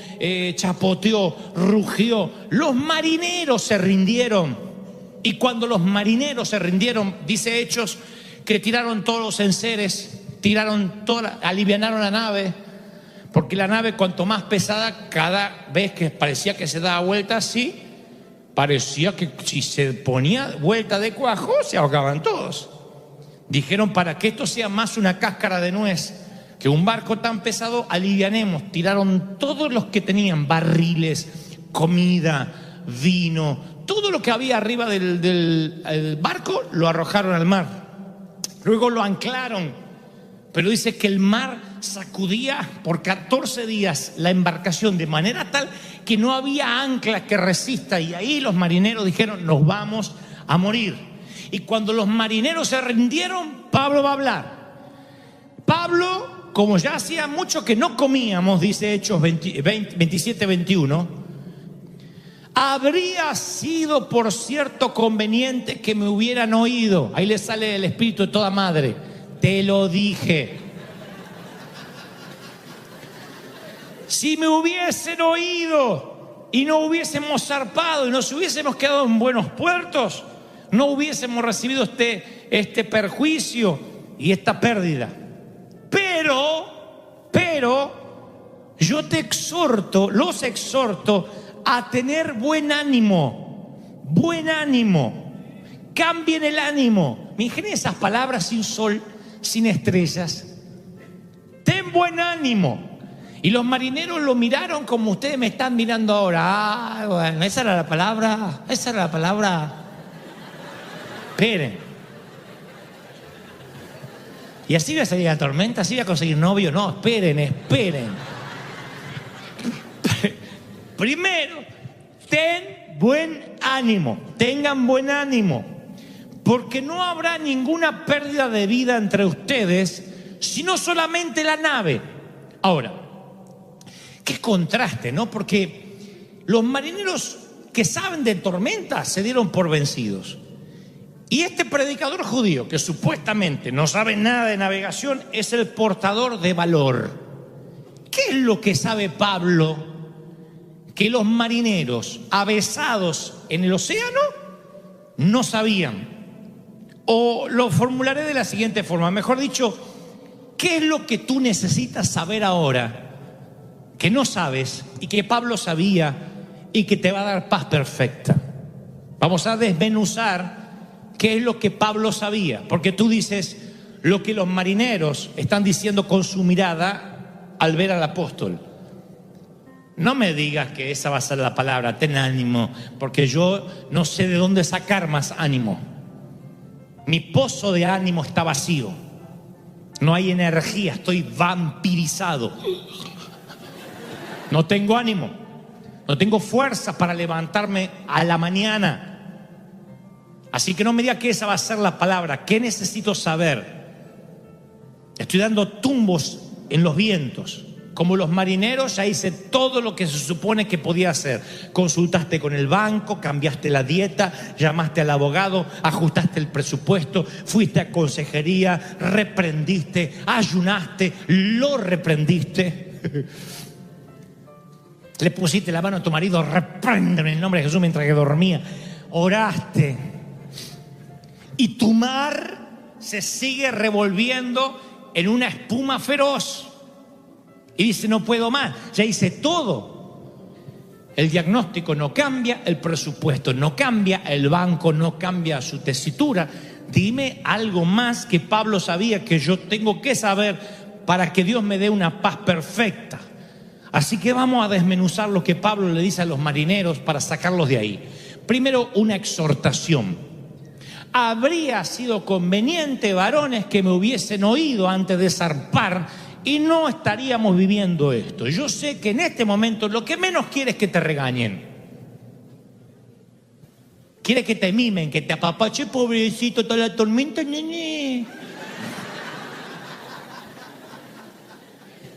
chapoteó, rugió. Los marineros se rindieron. Y cuando los marineros se rindieron, dice Hechos, que tiraron todos los enseres, alivianaron la nave, porque la nave, cuanto más pesada, cada vez que parecía que se daba vuelta así, parecía que si se ponía vuelta de cuajo, se ahogaban todos. Dijeron: para que esto sea más una cáscara de nuez que un barco tan pesado, alivianemos. Tiraron todos los que tenían barriles, comida, vino, todo lo que había arriba del barco, lo arrojaron al mar. Luego lo anclaron, pero dice que el mar sacudía por 14 días la embarcación de manera tal que no había ancla que resista, y ahí los marineros dijeron: nos vamos a morir. Y cuando los marineros se rindieron, Pablo va a hablar. Pablo, como ya hacía mucho que no comíamos, dice Hechos 27-21, habría sido por cierto conveniente que me hubieran oído. Ahí le sale el espíritu de toda madre. Te lo dije. Si me hubiesen oído y no hubiésemos zarpado y nos hubiésemos quedado en buenos puertos, no hubiésemos recibido este perjuicio y esta pérdida. Pero yo los exhorto a tener buen ánimo. Cambien el ánimo. Me ingenié esas palabras: sin sol, sin estrellas. Ten buen ánimo. Y los marineros lo miraron como ustedes me están mirando ahora. Bueno, esa era la palabra. Esperen. Y así va a salir la tormenta, así va a conseguir novio. No, esperen. Primero, ten buen ánimo, tengan buen ánimo, porque no habrá ninguna pérdida de vida entre ustedes, sino solamente la nave. Ahora, qué contraste, ¿no? Porque los marineros que saben de tormentas se dieron por vencidos. Y este predicador judío, que supuestamente no sabe nada de navegación, es el portador de valor. ¿Qué es lo que sabe Pablo que los marineros avesados en el océano no sabían? O lo formularé de la siguiente forma, mejor dicho, ¿qué es lo que tú necesitas saber ahora que no sabes y que Pablo sabía y que te va a dar paz perfecta? Vamos a desmenuzar qué es lo que Pablo sabía, porque tú dices lo que los marineros están diciendo con su mirada al ver al apóstol. No me digas que esa va a ser la palabra, ten ánimo, porque yo no sé de dónde sacar más ánimo. Mi pozo de ánimo está vacío, no hay energía, estoy vampirizado. No tengo ánimo, no tengo fuerza para levantarme a la mañana. Así que no me digas que esa va a ser la palabra. ¿Qué necesito saber? Estoy dando tumbos en los vientos. Como los marineros, ya hice todo lo que se supone que podía hacer. Consultaste con el banco, cambiaste la dieta, llamaste al abogado, ajustaste el presupuesto, fuiste a consejería, reprendiste, ayunaste, lo reprendiste. Le pusiste la mano a tu marido, repréndeme en el nombre de Jesús mientras que dormía. Oraste. Y tu mar se sigue revolviendo en una espuma feroz. Y dice, no puedo más, ya hice todo. El diagnóstico no cambia, el presupuesto no cambia, el banco no cambia su tesitura. Dime algo más que Pablo sabía que yo tengo que saber para que Dios me dé una paz perfecta. Así que vamos a desmenuzar lo que Pablo le dice a los marineros para sacarlos de ahí. Primero, una exhortación. Habría sido conveniente, varones, que me hubiesen oído antes de zarpar y no estaríamos viviendo esto. Yo sé que en este momento lo que menos quieres es que te regañen. Quieres que te mimen, que te apapache, pobrecito, toda la tormenta, nene.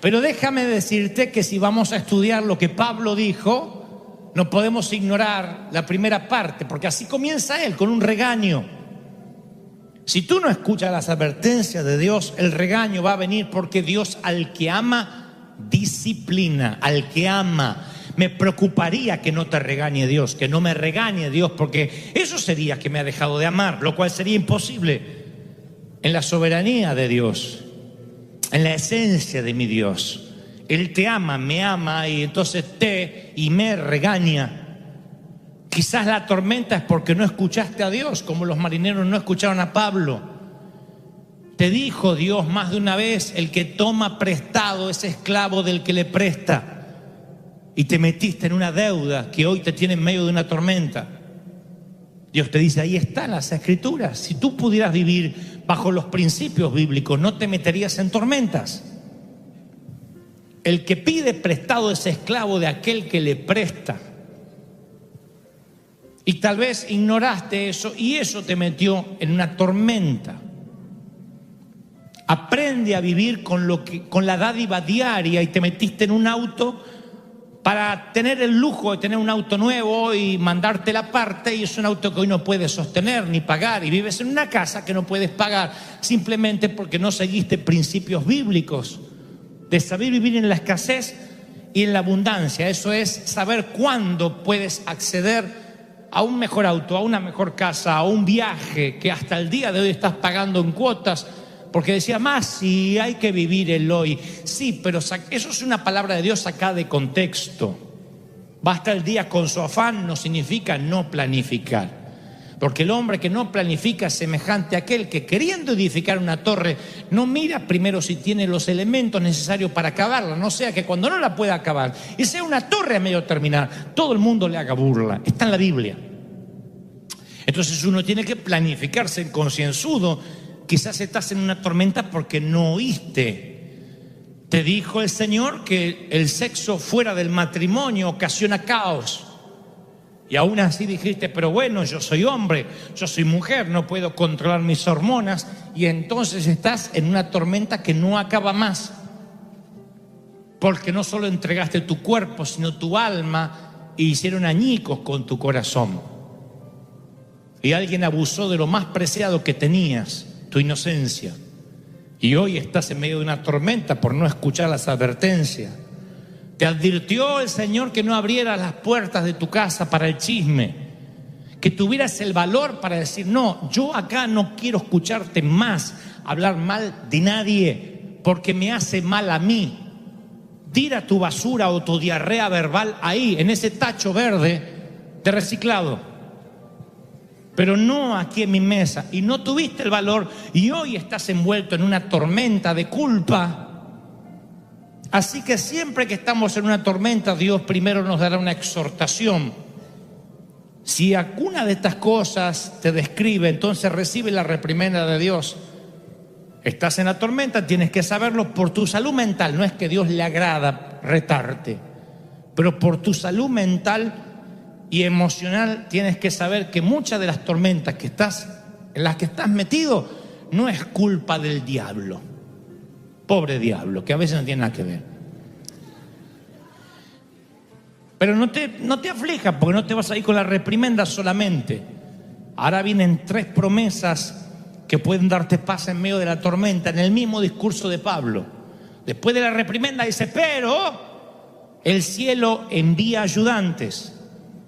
Pero déjame decirte que si vamos a estudiar lo que Pablo dijo, no podemos ignorar la primera parte, porque así comienza él, con un regaño. Si tú no escuchas las advertencias de Dios, el regaño va a venir, porque Dios al que ama disciplina, al que ama. Me preocuparía que no te regañe Dios, que no me regañe Dios, porque eso sería que me ha dejado de amar, lo cual sería imposible en la soberanía de Dios, en la esencia de mi Dios. Él te ama, me ama, y entonces y me regaña. Quizás la tormenta es porque no escuchaste a Dios, como los marineros no escucharon a Pablo. Te dijo Dios más de una vez, el que toma prestado es esclavo del que le presta. Y te metiste en una deuda que hoy te tiene en medio de una tormenta. Dios te dice, ahí están las escrituras. Si tú pudieras vivir bajo los principios bíblicos, no te meterías en tormentas. El que pide prestado es esclavo de aquel que le presta. Y tal vez ignoraste eso y eso te metió en una tormenta. Aprende a vivir con la dádiva diaria, y te metiste en un auto para tener el lujo de tener un auto nuevo y mandarte la parte, y es un auto que hoy no puedes sostener ni pagar, y vives en una casa que no puedes pagar simplemente porque no seguiste principios bíblicos de saber vivir en la escasez y en la abundancia. Eso es saber cuándo puedes acceder a un mejor auto, a una mejor casa, a un viaje que hasta el día de hoy estás pagando en cuotas, porque decía más, si hay que vivir el hoy. Sí, pero eso es una palabra de Dios sacada de contexto. Basta el día con su afán no significa no planificar, porque el hombre que no planifica es semejante a aquel que, queriendo edificar una torre, no mira primero si tiene los elementos necesarios para acabarla, no sea que cuando no la pueda acabar y sea una torre a medio terminar, todo el mundo le haga burla. Está en la Biblia. Entonces uno tiene que planificarse concienzudo. Quizás estás en una tormenta porque no oíste. Te dijo el Señor que el sexo fuera del matrimonio ocasiona caos. Y aún así dijiste, pero bueno, yo soy hombre, yo soy mujer, no puedo controlar mis hormonas. Y entonces estás en una tormenta que no acaba más. Porque no solo entregaste tu cuerpo, sino tu alma, e hicieron añicos con tu corazón. Y alguien abusó de lo más preciado que tenías, tu inocencia. Y hoy estás en medio de una tormenta por no escuchar las advertencias. Te advirtió el Señor que no abrieras las puertas de tu casa para el chisme, que tuvieras el valor para decir, no, yo acá no quiero escucharte más hablar mal de nadie porque me hace mal a mí. Tira tu basura o tu diarrea verbal ahí, en ese tacho verde de reciclado, pero no aquí en mi mesa. Y no tuviste el valor y hoy estás envuelto en una tormenta de culpa. Así que siempre que estamos en una tormenta, Dios primero nos dará una exhortación. Si alguna de estas cosas te describe, entonces recibe la reprimenda de Dios. Estás en la tormenta, tienes que saberlo por tu salud mental. No es que Dios le agrada retarte, pero por tu salud mental y emocional tienes que saber que muchas de las tormentas en las que estás metido no es culpa del diablo. Pobre diablo, que a veces no tiene nada que ver. Pero no te aflijas, porque no te vas a ir con la reprimenda solamente. Ahora vienen 3 promesas que pueden darte paz en medio de la tormenta, en el mismo discurso de Pablo. Después de la reprimenda dice, pero el cielo envía ayudantes.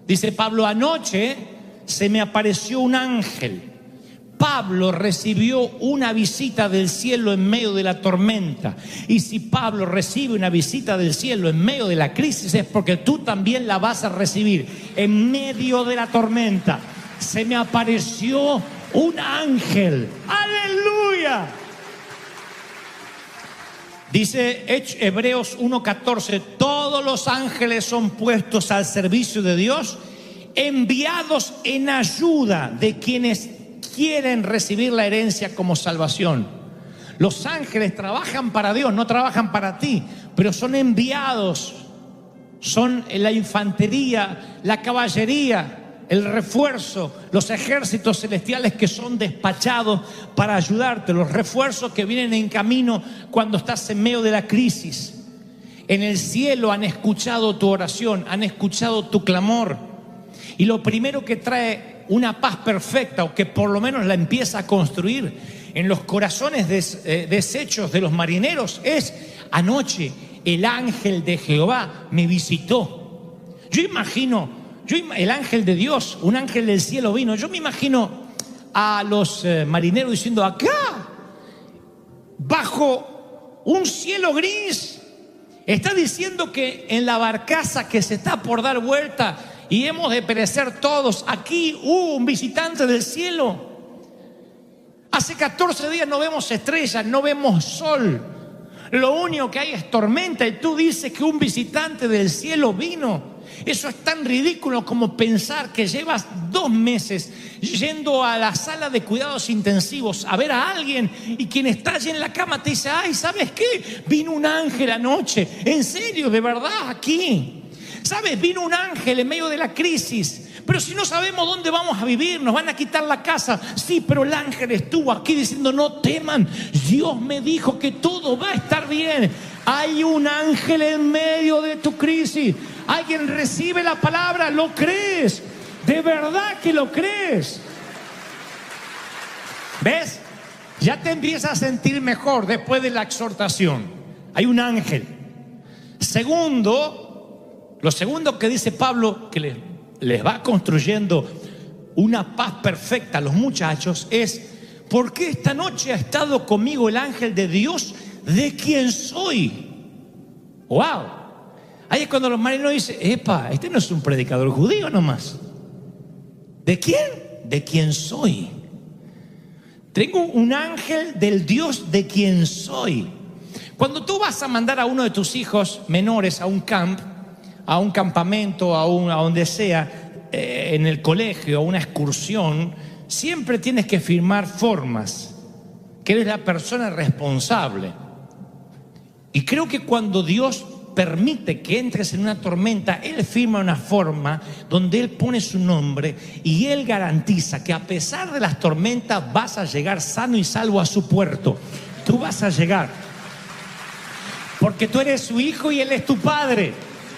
Dice Pablo, anoche se me apareció un ángel. Pablo recibió una visita del cielo en medio de la tormenta. Y si Pablo recibe una visita del cielo en medio de la crisis, es porque tú también la vas a recibir en medio de la tormenta. Se me apareció un ángel. ¡Aleluya! Dice Hebreos 1:14, todos los ángeles son puestos al servicio de Dios, enviados en ayuda de quienes quieren recibir la herencia como salvación. Los ángeles trabajan para Dios, no trabajan para ti, pero son enviados, son la infantería, la caballería, el refuerzo, los ejércitos celestiales que son despachados para ayudarte, los refuerzos que vienen en camino cuando estás en medio de la crisis. En el cielo han escuchado tu oración, han escuchado tu clamor, y lo primero que trae una paz perfecta, o que por lo menos la empieza a construir en los corazones deshechos de los marineros, es: anoche el ángel de Jehová me visitó. Yo imagino, el ángel de Dios, un ángel del cielo vino. Yo me imagino a los marineros diciendo: acá, bajo un cielo gris, está diciendo que en la barcaza que se está por dar vuelta y hemos de perecer todos, aquí hubo un visitante del cielo. Hace 14 días no vemos estrellas, no vemos sol, lo único que hay es tormenta, y tú dices que un visitante del cielo vino. Eso es tan ridículo como pensar que llevas 2 meses yendo a la sala de cuidados intensivos a ver a alguien, y quien está allí en la cama te dice: ay, ¿sabes qué? Vino un ángel anoche. En serio, de verdad, aquí. ¿Sabes? Vino un ángel en medio de la crisis. Pero si no sabemos dónde vamos a vivir, nos van a quitar la casa. Sí, pero el ángel estuvo aquí diciendo: no teman, Dios me dijo que todo va a estar bien. Hay un ángel en medio de tu crisis. Alguien recibe la palabra, ¿lo crees? ¿De verdad que lo crees? ¿Ves? Ya te empiezas a sentir mejor después de la exhortación. Hay un ángel. Lo segundo que dice Pablo, que les va construyendo una paz perfecta a los muchachos, es: porque esta noche ha estado conmigo el ángel de Dios, de quien soy. ¡Wow! Ahí es cuando los marineros dicen: epa, este no es un predicador judío nomás. ¿De quién? De quien soy. Tengo un ángel del Dios de quien soy. Cuando tú vas a mandar a uno de tus hijos menores a un camp, a un campamento, a donde sea, en el colegio, a una excursión, siempre tienes que firmar formas, que eres la persona responsable. Y creo que cuando Dios permite que entres en una tormenta, Él firma una forma donde Él pone su nombre y Él garantiza que a pesar de las tormentas vas a llegar sano y salvo a su puerto. Tú vas a llegar. Porque tú eres su hijo y Él es tu padre.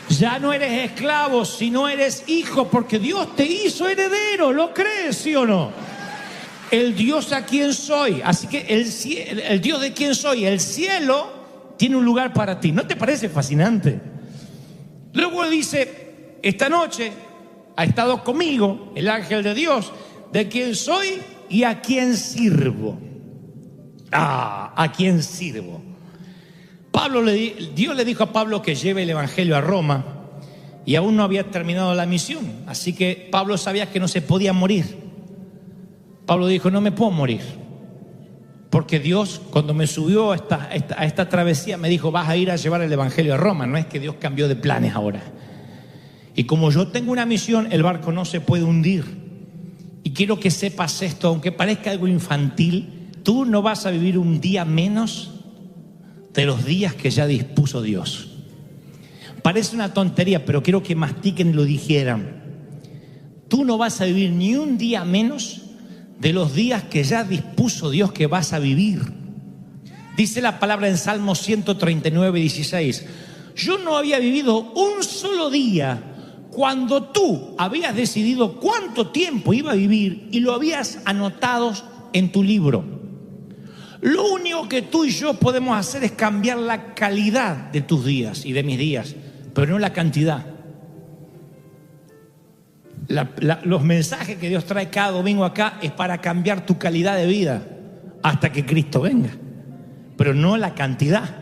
Ya no eres esclavo, sino eres hijo, porque Dios te hizo heredero. ¿Lo crees, sí o no? El Dios a quien soy. Así que el Dios de quien soy, el cielo, tiene un lugar para ti. ¿No te parece fascinante? Luego dice, esta noche ha estado conmigo el ángel de Dios, de quien soy y a quien sirvo. ¿A quién sirvo? Dios le dijo a Pablo que lleve el evangelio a Roma y aún no había terminado la misión. Así que Pablo sabía que no se podía morir. Pablo dijo, no me puedo morir. Porque Dios, cuando me subió a esta travesía, me dijo, vas a ir a llevar el evangelio a Roma. No es que Dios cambió de planes ahora. Y como yo tengo una misión, el barco no se puede hundir. Y quiero que sepas esto, aunque parezca algo infantil, tú no vas a vivir un día menos de los días que ya dispuso Dios. Parece una tontería, pero quiero que mastiquen y lo dijeran. Tú no vas a vivir ni un día menos de los días que ya dispuso Dios que vas a vivir. Dice la palabra en Salmo 139, 16. Yo no había vivido un solo día cuando tú habías decidido cuánto tiempo iba a vivir y lo habías anotado en tu libro. Lo único que tú y yo podemos hacer es cambiar la calidad de tus días y de mis días, pero no la cantidad. Los mensajes que Dios trae cada domingo acá es para cambiar tu calidad de vida hasta que Cristo venga, pero no la cantidad.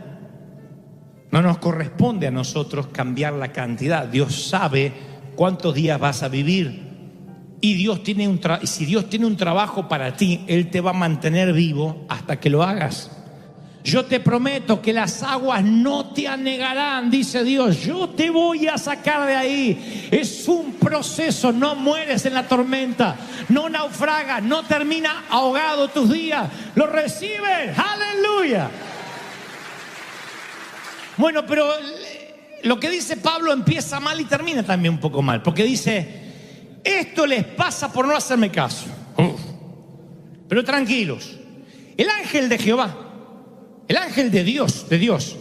No nos corresponde a nosotros cambiar la cantidad. Dios sabe cuántos días vas a vivir. Y si Dios tiene un trabajo para ti, Él te va a mantener vivo hasta que lo hagas. Yo te prometo que las aguas no te anegarán, dice Dios. Yo te voy a sacar de ahí. Es un proceso, no mueres en la tormenta, no naufragas, no termina ahogado tus días. Lo recibes, aleluya. Bueno, pero lo que dice Pablo empieza mal y termina también un poco mal, porque dice, esto les pasa por no hacerme caso. Pero tranquilos, el ángel de Jehová, el ángel de Dios,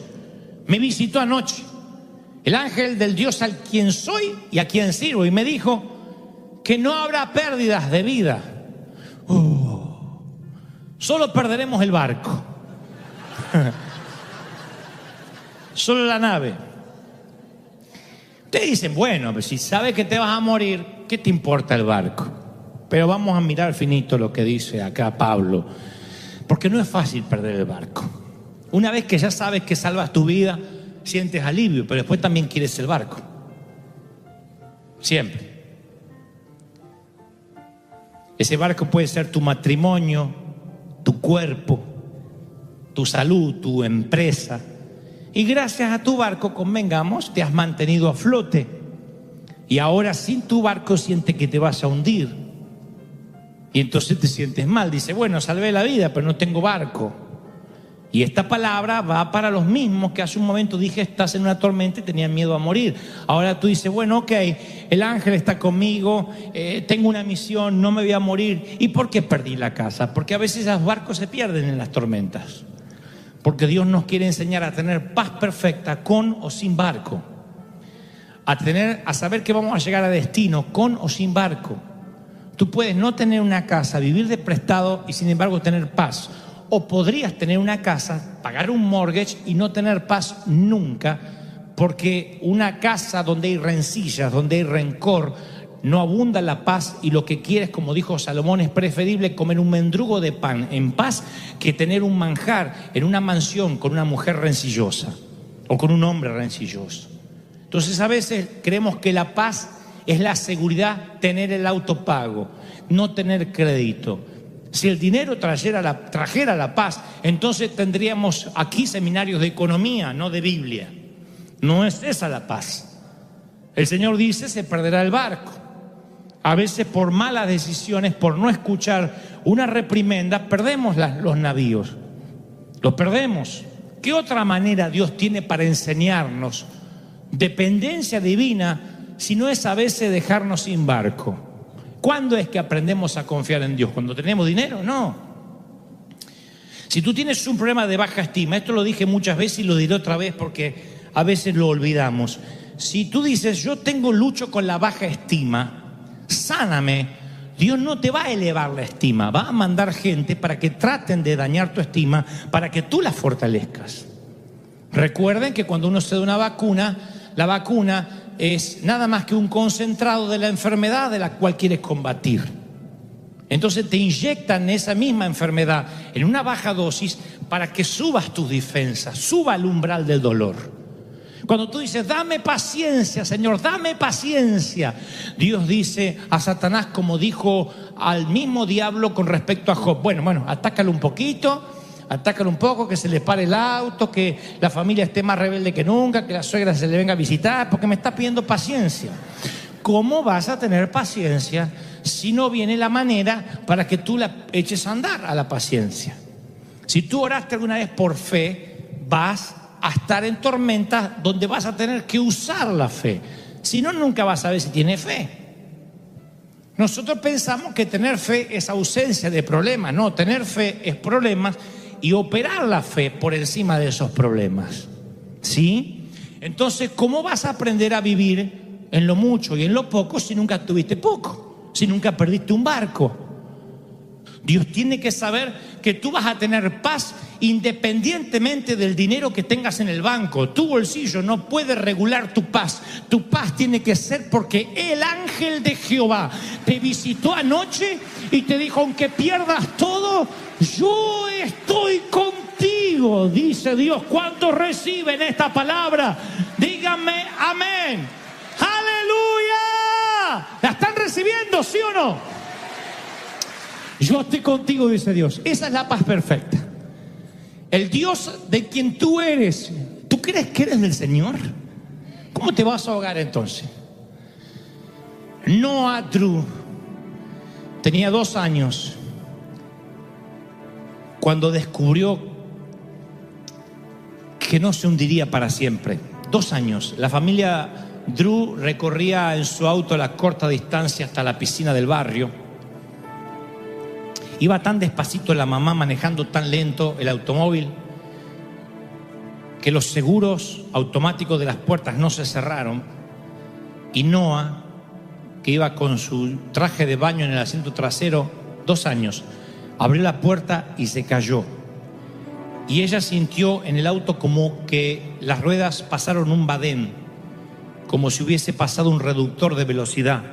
me visitó anoche. El ángel del Dios al quien soy y a quien sirvo. Y me dijo que no habrá pérdidas de vida. Solo perderemos el barco. Solo la nave. Ustedes dicen, bueno, pero si sabes que te vas a morir, ¿qué te importa el barco? Pero vamos a mirar finito lo que dice acá Pablo, porque no es fácil perder el barco. Una vez que ya sabes que salvas tu vida, sientes alivio, pero después también quieres el barco. Siempre. Ese barco puede ser tu matrimonio, tu cuerpo, tu salud, tu empresa. Y gracias a tu barco, convengamos, te has mantenido a flote. Y ahora sin tu barco sientes que te vas a hundir. Y entonces te sientes mal. Dice, bueno, salvé la vida, pero no tengo barco. Y esta palabra va para los mismos que hace un momento dije, estás en una tormenta y tenían miedo a morir. Ahora tú dices, bueno, ok, el ángel está conmigo, tengo una misión, no me voy a morir. ¿Y por qué perdí la casa? Porque a veces los barcos se pierden en las tormentas. Porque Dios nos quiere enseñar a tener paz perfecta con o sin barco. A saber que vamos a llegar a destino con o sin barco. Tú puedes no tener una casa, vivir de prestado y sin embargo tener paz. O podrías tener una casa, pagar un mortgage y no tener paz nunca, porque una casa donde hay rencillas, donde hay rencor, no abunda la paz, y lo que quieres, como dijo Salomón, es preferible comer un mendrugo de pan en paz que tener un manjar en una mansión con una mujer rencillosa o con un hombre rencilloso. Entonces a veces creemos que la paz es la seguridad, tener el auto pago, no tener crédito. Si el dinero trajera la paz, entonces tendríamos aquí seminarios de economía, no de Biblia. No es esa la paz. El Señor dice, se perderá el barco. A veces por malas decisiones, por no escuchar una reprimenda, perdemos los navíos. Los perdemos. ¿Qué otra manera Dios tiene para enseñarnos dependencia divina, sino es a veces dejarnos sin barco. ¿Cuándo es que aprendemos a confiar en Dios? ¿Cuando tenemos dinero? No. Si tú tienes un problema de baja estima, esto lo dije muchas veces y lo diré otra vez porque a veces lo olvidamos. Si tú dices, yo lucho con la baja estima, sáname, Dios no te va a elevar la estima, va a mandar gente para que traten de dañar tu estima, para que tú la fortalezcas. Recuerden que cuando uno se da una vacuna, la vacuna es nada más que un concentrado de la enfermedad de la cual quieres combatir. Entonces te inyectan esa misma enfermedad en una baja dosis para que subas tus defensas, suba el umbral del dolor. Cuando tú dices, dame paciencia, Señor, dame paciencia, Dios dice a Satanás, como dijo al mismo diablo con respecto a Job, bueno, atácalo un poquito, atácalo un poco, que se le pare el auto, que la familia esté más rebelde que nunca, que la suegra se le venga a visitar, porque me está pidiendo paciencia. ¿Cómo vas a tener paciencia si no viene la manera para que tú la eches a andar a la paciencia? Si tú oraste alguna vez por fe, vas a estar en tormentas donde vas a tener que usar la fe. Si no, nunca vas a ver si tienes fe. Nosotros pensamos que tener fe es ausencia de problemas. No, tener fe es problemas y operar la fe por encima de esos problemas. ¿Sí? Entonces, ¿cómo vas a aprender a vivir en lo mucho y en lo poco si nunca tuviste poco? Si nunca perdiste un barco. Dios tiene que saber que tú vas a tener paz independientemente del dinero que tengas en el banco. Tu bolsillo no puede regular tu paz. Tu paz tiene que ser porque el ángel de Jehová te visitó anoche y te dijo, aunque pierdas todo, yo estoy contigo, dice Dios. ¿Cuántos reciben esta palabra? Díganme amén. ¡Aleluya! ¿La están recibiendo, sí o no? Yo estoy contigo, dice Dios. Esa es la paz perfecta. El Dios de quien tú eres, ¿tú crees que eres del Señor? ¿Cómo te vas a ahogar entonces? Noah Drew tenía 2 años cuando descubrió que no se hundiría para siempre. 2 años. La familia Drew recorría en su auto la corta distancia hasta la piscina del barrio. Iba tan despacito la mamá, manejando tan lento el automóvil, que los seguros automáticos de las puertas no se cerraron. Y Noah, que iba con su traje de baño en el asiento trasero, 2 años, abrió la puerta y se cayó. Y ella sintió en el auto como que las ruedas pasaron un badén, como si hubiese pasado un reductor de velocidad,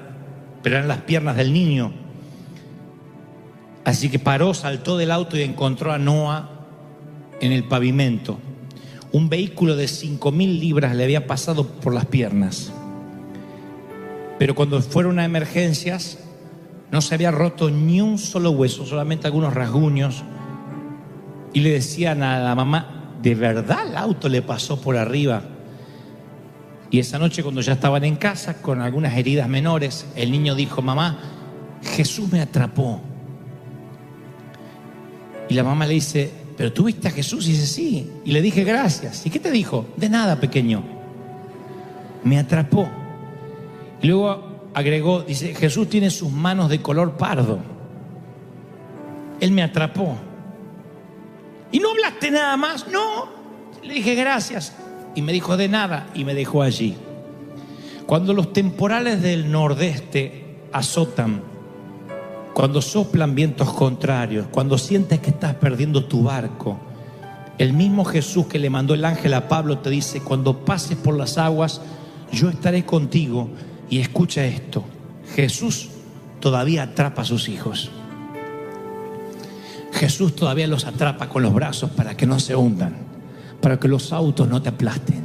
pero eran las piernas del niño. Así que paró, saltó del auto y encontró a Noah en el pavimento. Un vehículo de 5.000 libras le había pasado por las piernas. Pero cuando fueron a emergencias, no se había roto ni un solo hueso, solamente algunos rasguños. Y le decían a la mamá, ¿de verdad el auto le pasó por arriba? Y esa noche, cuando ya estaban en casa, con algunas heridas menores, el niño dijo, mamá, Jesús me atrapó. Y la mamá le dice, ¿pero tú viste a Jesús? Y dice, sí. Y le dije, gracias. ¿Y qué te dijo? De nada, pequeño. Me atrapó. Y luego agregó, dice, Jesús tiene sus manos de color pardo. Él me atrapó. ¿Y no hablaste nada más? No. Le dije, gracias. Y me dijo, de nada. Y me dejó allí. Cuando los temporales del nordeste azotan, cuando soplan vientos contrarios, cuando sientes que estás perdiendo tu barco, el mismo Jesús que le mandó el ángel a Pablo te dice, cuando pases por las aguas, yo estaré contigo. Y escucha esto, Jesús todavía atrapa a sus hijos. Jesús todavía los atrapa con los brazos para que no se hundan, para que los autos no te aplasten,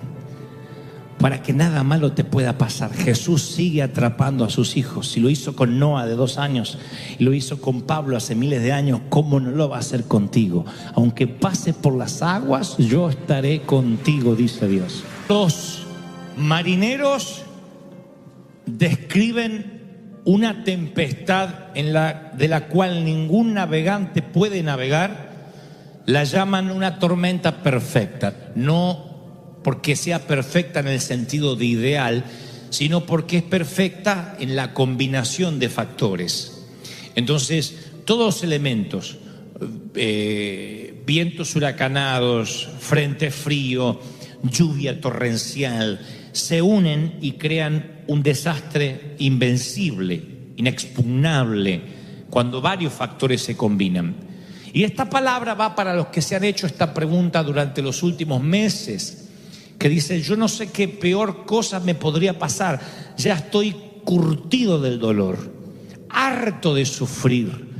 para que nada malo te pueda pasar. Jesús sigue atrapando a sus hijos. Si lo hizo con Noah de 2 años y lo hizo con Pablo hace miles de años, ¿cómo no lo va a hacer contigo? Aunque pases por las aguas, yo estaré contigo, dice Dios. Los marineros describen una tempestad de la cual ningún navegante puede navegar. La llaman una tormenta perfecta. No porque sea perfecta en el sentido de ideal, sino porque es perfecta en la combinación de factores. Entonces, todos los elementos, vientos huracanados, frente frío, lluvia torrencial, se unen y crean un desastre invencible, inexpugnable, cuando varios factores se combinan. Y esta palabra va para los que se han hecho esta pregunta durante los últimos meses, que dicen: yo no sé qué peor cosa me podría pasar, ya estoy curtido del dolor, harto de sufrir,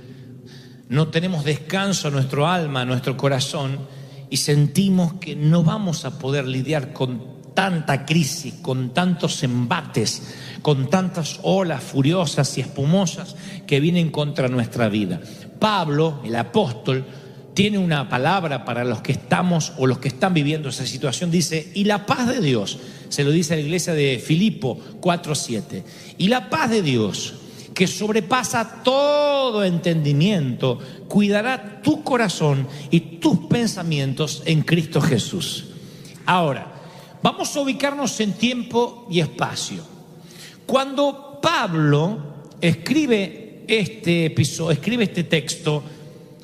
no tenemos descanso a nuestro alma, a nuestro corazón, y sentimos que no vamos a poder lidiar con tanta crisis, con tantos embates, con tantas olas furiosas y espumosas que vienen contra nuestra vida. Pablo, el apóstol, tiene una palabra para los que estamos o los que están viviendo esa situación. Dice: y la paz de Dios, se lo dice a la iglesia de Filipo 4:7, y la paz de Dios, que sobrepasa todo entendimiento, cuidará tu corazón y tus pensamientos en Cristo Jesús. Ahora, vamos a ubicarnos en tiempo y espacio. Cuando Pablo escribe este texto,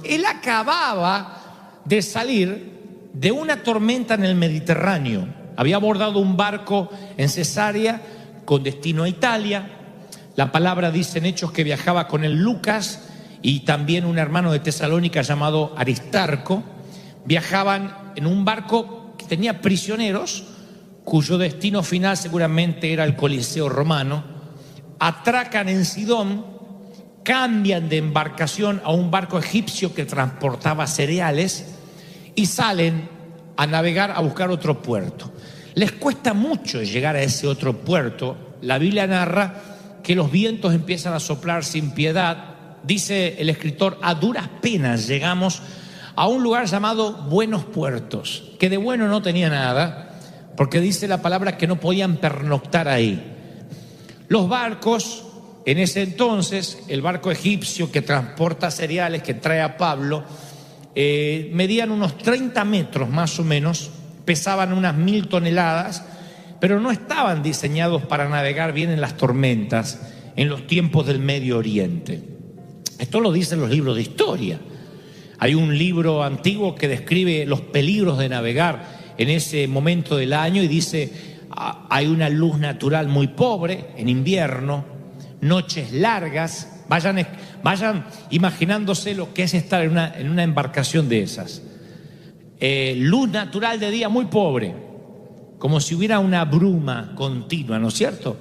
él acababa de salir de una tormenta en el Mediterráneo. Había abordado un barco en Cesarea con destino a Italia. La palabra dice en Hechos que viajaba con él Lucas y también un hermano de Tesalónica llamado Aristarco. Viajaban en un barco que tenía prisioneros, cuyo destino final seguramente era el Coliseo romano. Atracan en Sidón, cambian de embarcación a un barco egipcio que transportaba cereales y salen a navegar a buscar otro puerto. Les cuesta mucho llegar a ese otro puerto. La Biblia narra que los vientos empiezan a soplar sin piedad. Dice el escritor: a duras penas llegamos a un lugar llamado Buenos Puertos, que de bueno no tenía nada, porque dice la palabra que no podían pernoctar ahí. Los barcos, en ese entonces, el barco egipcio que transporta cereales, que trae a Pablo, medían unos 30 metros más o menos, pesaban unas 1000 toneladas, pero no estaban diseñados para navegar bien en las tormentas en los tiempos del Medio Oriente. Esto lo dicen los libros de historia. Hay un libro antiguo que describe los peligros de navegar en ese momento del año y dice: hay una luz natural muy pobre en invierno, noches largas. Vayan imaginándose lo que es estar en una embarcación de esas. Luz natural de día muy pobre, como si hubiera una bruma continua, ¿no es cierto?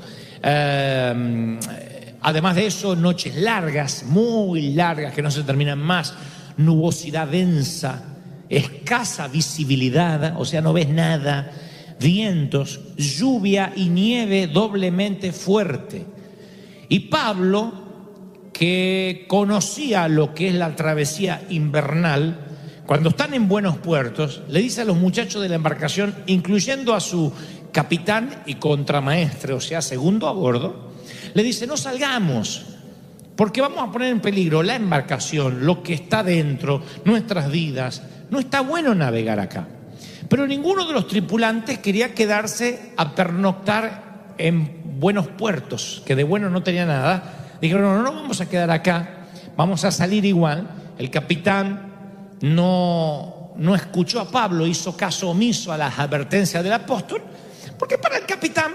Además de eso, noches largas, muy largas, que no se terminan más, nubosidad densa, escasa visibilidad, o sea, no ves nada, vientos, lluvia y nieve doblemente fuerte. Y Pablo, que conocía lo que es la travesía invernal, cuando están en Buenos Puertos, le dice a los muchachos de la embarcación, incluyendo a su capitán y contramaestre, o sea, segundo a bordo, le dice: no salgamos, porque vamos a poner en peligro la embarcación, lo que está dentro, nuestras vidas. No está bueno navegar acá. Pero ninguno de los tripulantes quería quedarse a pernoctar en Buenos Puertos, que de bueno no tenía nada. Dijeron: no vamos a quedar acá, vamos a salir igual. El capitán no escuchó a Pablo, hizo caso omiso a las advertencias del apóstol, porque para el capitán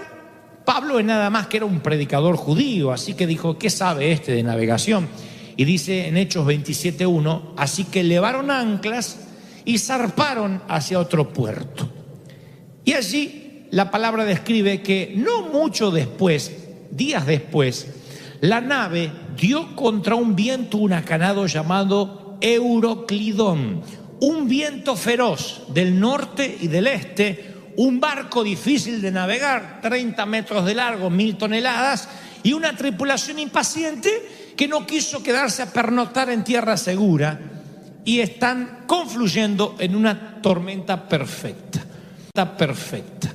Pablo es nada más que era un predicador judío, así que dijo: ¿qué sabe este de navegación? Y dice en Hechos 27:1: así que levaron anclas y zarparon hacia otro puerto. Y allí la palabra describe que no mucho después, días después, la nave dio contra un viento huracanado llamado Euroclidón, un viento feroz del norte y del este, un barco difícil de navegar, 30 metros de largo, 1000 toneladas, y una tripulación impaciente que no quiso quedarse a pernoctar en tierra segura, y están confluyendo en una tormenta perfecta. Está perfecta.